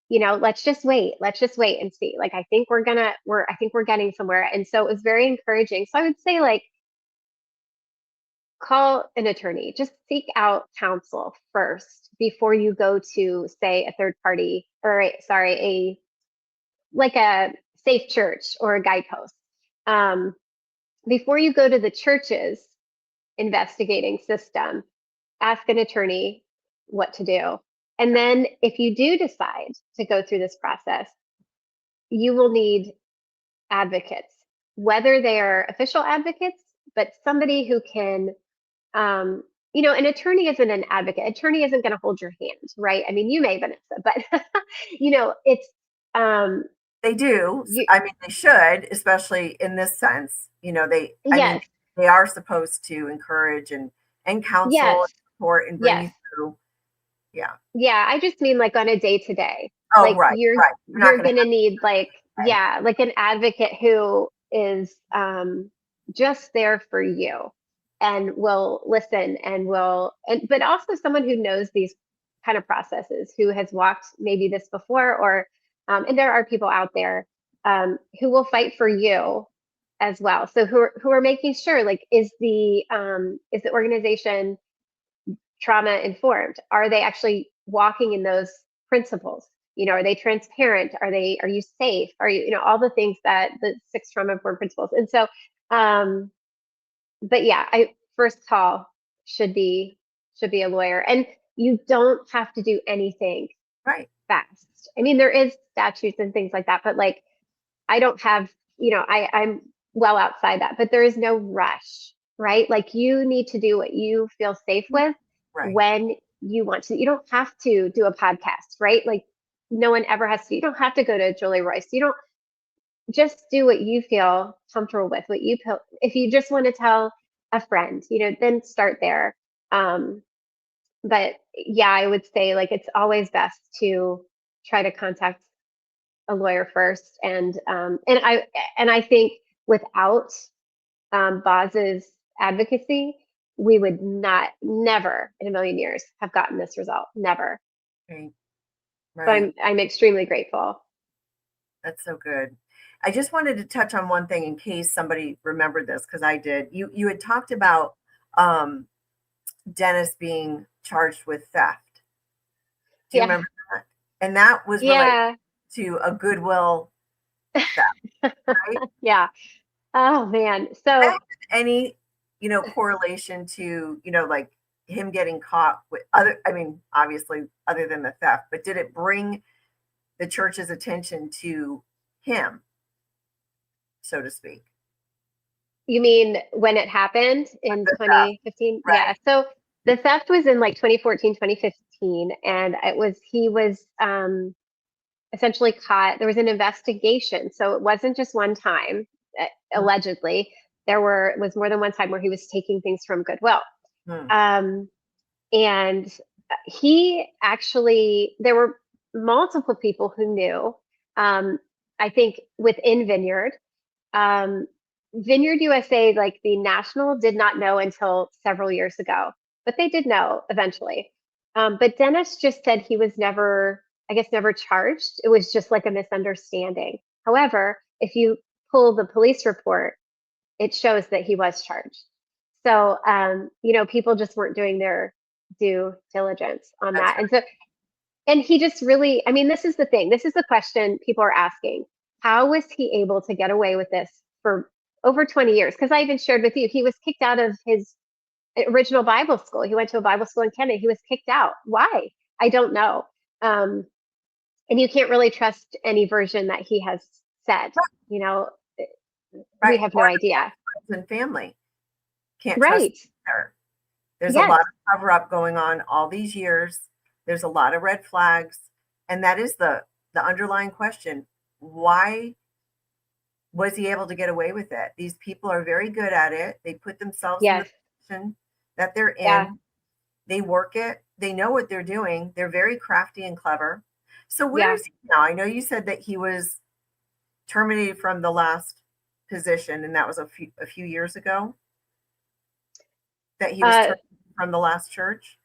let's just wait. Let's just wait and see. Like, I think we're getting somewhere. And so it was very encouraging. So I would say, like, call an attorney. Just seek out counsel first before you go to, say, a third party, or like a safe church or a guidepost. Before you go to the church's investigating system, ask an attorney what to do. And then if you do decide to go through this process, you will need advocates, whether they are official advocates, but somebody who can an attorney isn't an advocate. Attorney isn't going to hold your hand, right? I mean, you may, Vanessa, but it's They do. you. I mean, they should, especially in this sense. I mean, Yes, they are supposed to encourage and counsel yes, and support and bring yes, you through. Yeah. yeah. I just mean like on a day to day, Oh, like right, you're right. You're not you're going to gonna need like have. yeah, like an advocate who is just there for you and will listen and but also someone who knows these kind of processes, who has walked maybe this before, or and there are people out there who will fight for you as well. So who are making sure, like, is the organization trauma informed? Are they actually walking in those principles? Are they transparent? Are you safe? Are you all the things that the 6 trauma informed principles. And so, but yeah, I first call should be a lawyer, and you don't have to do anything Right. fast. I mean, there is statutes and things like that, but like I don't have, I'm well outside that, but there is no rush, right? Like you need to do what you feel safe with Right. when you want to. You don't have to do a podcast, right? Like no one ever has to. You don't have to go to Julie Royce. You don't, just do what you feel comfortable with, what you feel. If you just want to tell a friend, then start there. Um, but yeah, I would say like it's always best to try to contact a lawyer first, and I think without Boz's advocacy, we would never in a million years have gotten this result. Never. Right. So Right. I'm extremely grateful. That's so good. I just wanted to touch on one thing in case somebody remembered this, because I did. You had talked about um, Dennis being charged with theft. Do you Yeah. remember that? And that was related Yeah. to a goodwill theft, right? Yeah. Oh man. Did that So have any, correlation to, like him getting caught with other, I mean, obviously other than the theft, but did it bring the church's attention to him, so to speak? You mean when it happened in The theft, 2015? Yeah. right? So the theft was in like 2014, 2015, and he was essentially caught. There was an investigation. So it wasn't just one time, allegedly. Was more than one time where he was taking things from Goodwill. Hmm. Um, and he actually, there were multiple people who knew. Um, I think within Vineyard, um, Vineyard USA, like the national, did not know until several years ago, but they did know eventually. But Dennis just said he was never, I guess, never charged. It was just like a misunderstanding. However, if you pull the police report, it shows that he was charged. So, people just weren't doing their due diligence on That's that. And he just really, I mean, this is the thing. This is the question people are asking. How was he able to get away with this for over 20 years? Because I even shared with you, he was kicked out of his original Bible school. He went to a Bible school in Canada. He was kicked out. Why? I don't know. Um, and you can't really trust any version that he has said. You know, we right. have no Or idea. friends and family can't trust Right. each other. There's a Yes. lot of cover up going on all these years. There's a lot of red flags, and that is the underlying question. Why was he able to get away with it? These people are very good at it. They put themselves in the Yes. position that they're Yeah. in. They work it. They know what they're doing. They're very crafty and clever. So where Yeah. is he now? I know you said that he was terminated from the last position, and that was a few years ago that he was Uh, terminated from the last church.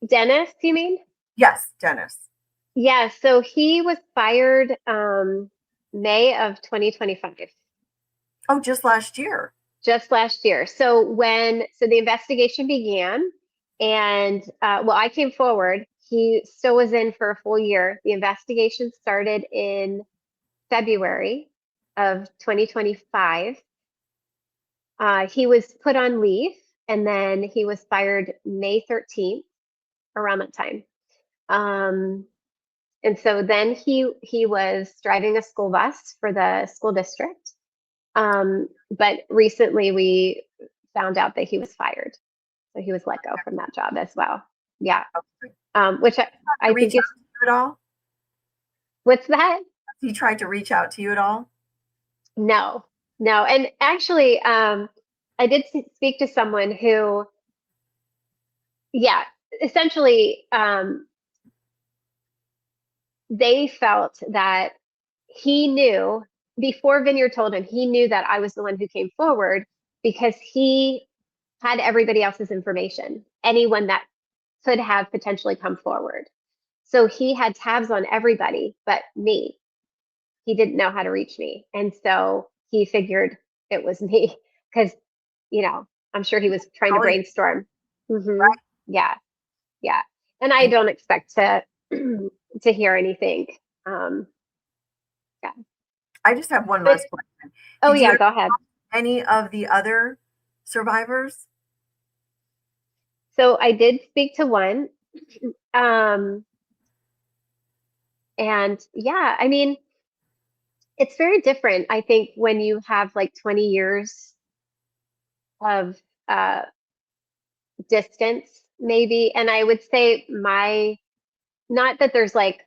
Dennis, you mean? Yes, Dennis. Yeah. So he was fired May of 2025, Oh, just last year. just last year. So the investigation began, and I came forward. He still was in for a full year. The investigation started in February of 2025. He was put on leave, and then he was fired May 13th, around that time. Um, and so then he was driving a school bus for the school district. But recently we found out that he was fired, so he was let go from that job as well. Yeah. Okay. Which To I reach think is out to you at all? what's that? He tried to reach out to you at all? No, no. And actually, I did speak to someone who, yeah, essentially, they felt that he knew before Vineyard told him, he knew that I was the one who came forward because he had everybody else's information, anyone that could have potentially come forward. So he had tabs on everybody but me. He didn't know how to reach me. And so he figured it was me because, I'm sure he was trying to Calling brainstorm. Hmm. right? Yeah. Yeah. And I And don't expect to to hear anything. Um, yeah. I just have one But last question. oh Did you yeah, ever go ahead. any of the other survivors? So I did speak to one. Um, and yeah, I mean, it's very different, I think, when you have like 20 years of uh, distance, maybe. And I would say not that there's like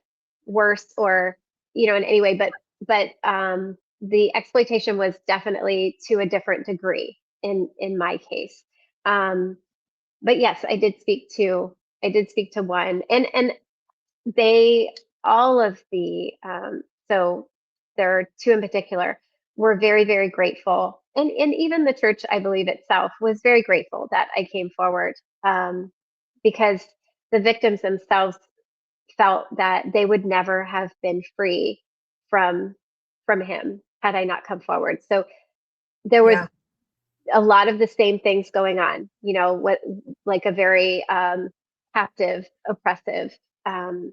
worse or, in any way, but the exploitation was definitely to a different degree in my case. Um, but yes, I did speak to one, and they all of the so there are two in particular were very, very grateful, and even the church, I believe, itself was very grateful that I came forward, because the victims themselves felt that they would never have been free from him had I not come forward. So there was Yeah. a lot of the same things going on, what, like a very captive, oppressive um,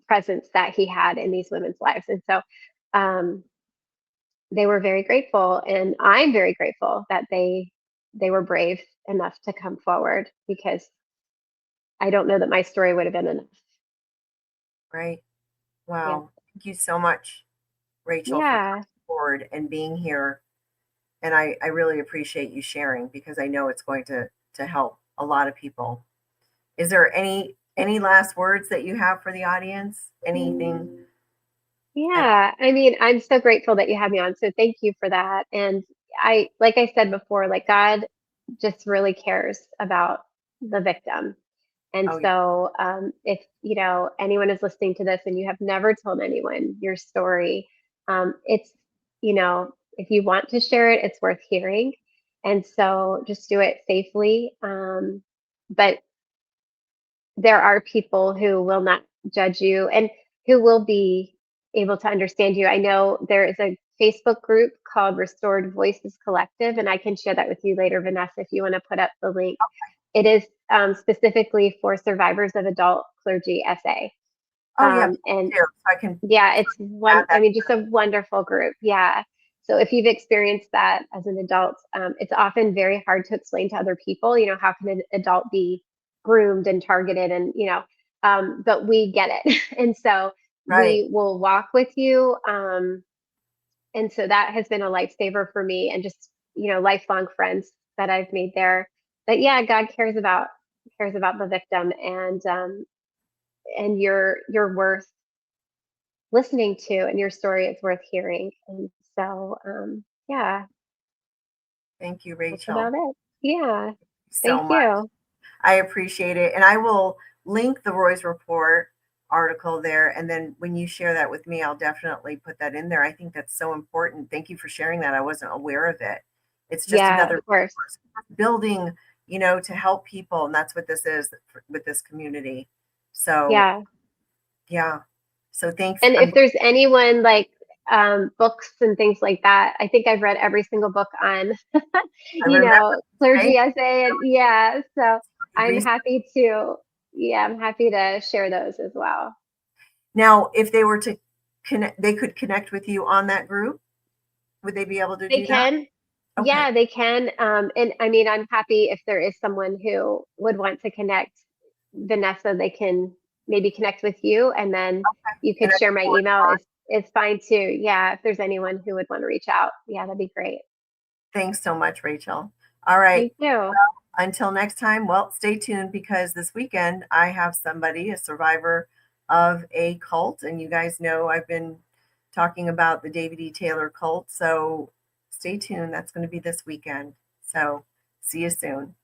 presence that he had in these women's lives. And so um, they were very grateful, and I'm very grateful that they they were brave enough to come forward, because I don't know that my story would have been enough. Right. Yeah. Wow. Thank you so much, Rachel, for Yeah. coming forward and being here. And I really appreciate you sharing because I know it's going to help a lot of people. Is there any last words that you have for the audience? Anything? Yeah, I mean, I'm so grateful that you had me on. So thank you for that. And like I said before, like God just really cares about the victim. And Oh, yeah. so, if anyone is listening to this and you have never told anyone your story, it's if you want to share it, it's worth hearing. And so, just do it safely. But there are people who will not judge you and who will be able to understand you. I know there is a Facebook group called Restored Voices Collective, and I can share that with you later, Vanessa, if you want to put up the link. It is specifically for survivors of adult clergy SA. Oh, yeah. And Here, so I can yeah, it's add that. just a wonderful group. Yeah. So if you've experienced that as an adult, it's often very hard to explain to other people, how can an adult be groomed and targeted, and, but we get it. And so Right. we will walk with you. And so that has been a lifesaver for me, and just, lifelong friends that I've made there. But yeah, God cares about the victim, and your worth listening to, and your story is worth hearing. And so, yeah, Thank you, that's Rachel. about it. Yeah. So Thank much. you. I appreciate it. And I will link the Roy's Report article there. And then when you share that with me, I'll definitely put that in there. I think that's so important. Thank you for sharing that. I wasn't aware of it. It's just Yeah, another of course. building, to help people. And that's what this is with this community. So, Yeah. yeah. So thanks. And if there's anyone like books and things like that, I think I've read every single book on, I remember. Okay. clergy essay. And yeah, so I'm Research. happy to, yeah, I'm happy to share those as well. Now, if they were to connect, they could connect with you on that group. Would they be able to They do that? can. Okay. Yeah, they can. And I mean, I'm happy if there is someone who would want to connect, Vanessa, they can maybe connect with you, and then you And could I share can my forward email. on. It's fine too. Yeah, if there's anyone who would want to reach out, yeah, that'd be great. Thanks so much, Rachel. All right. Thank you. Until next time, well, stay tuned because this weekend I have somebody, a survivor of a cult. And you guys know I've been talking about the David E. Taylor cult. So stay tuned. That's going to be this weekend. So see you soon.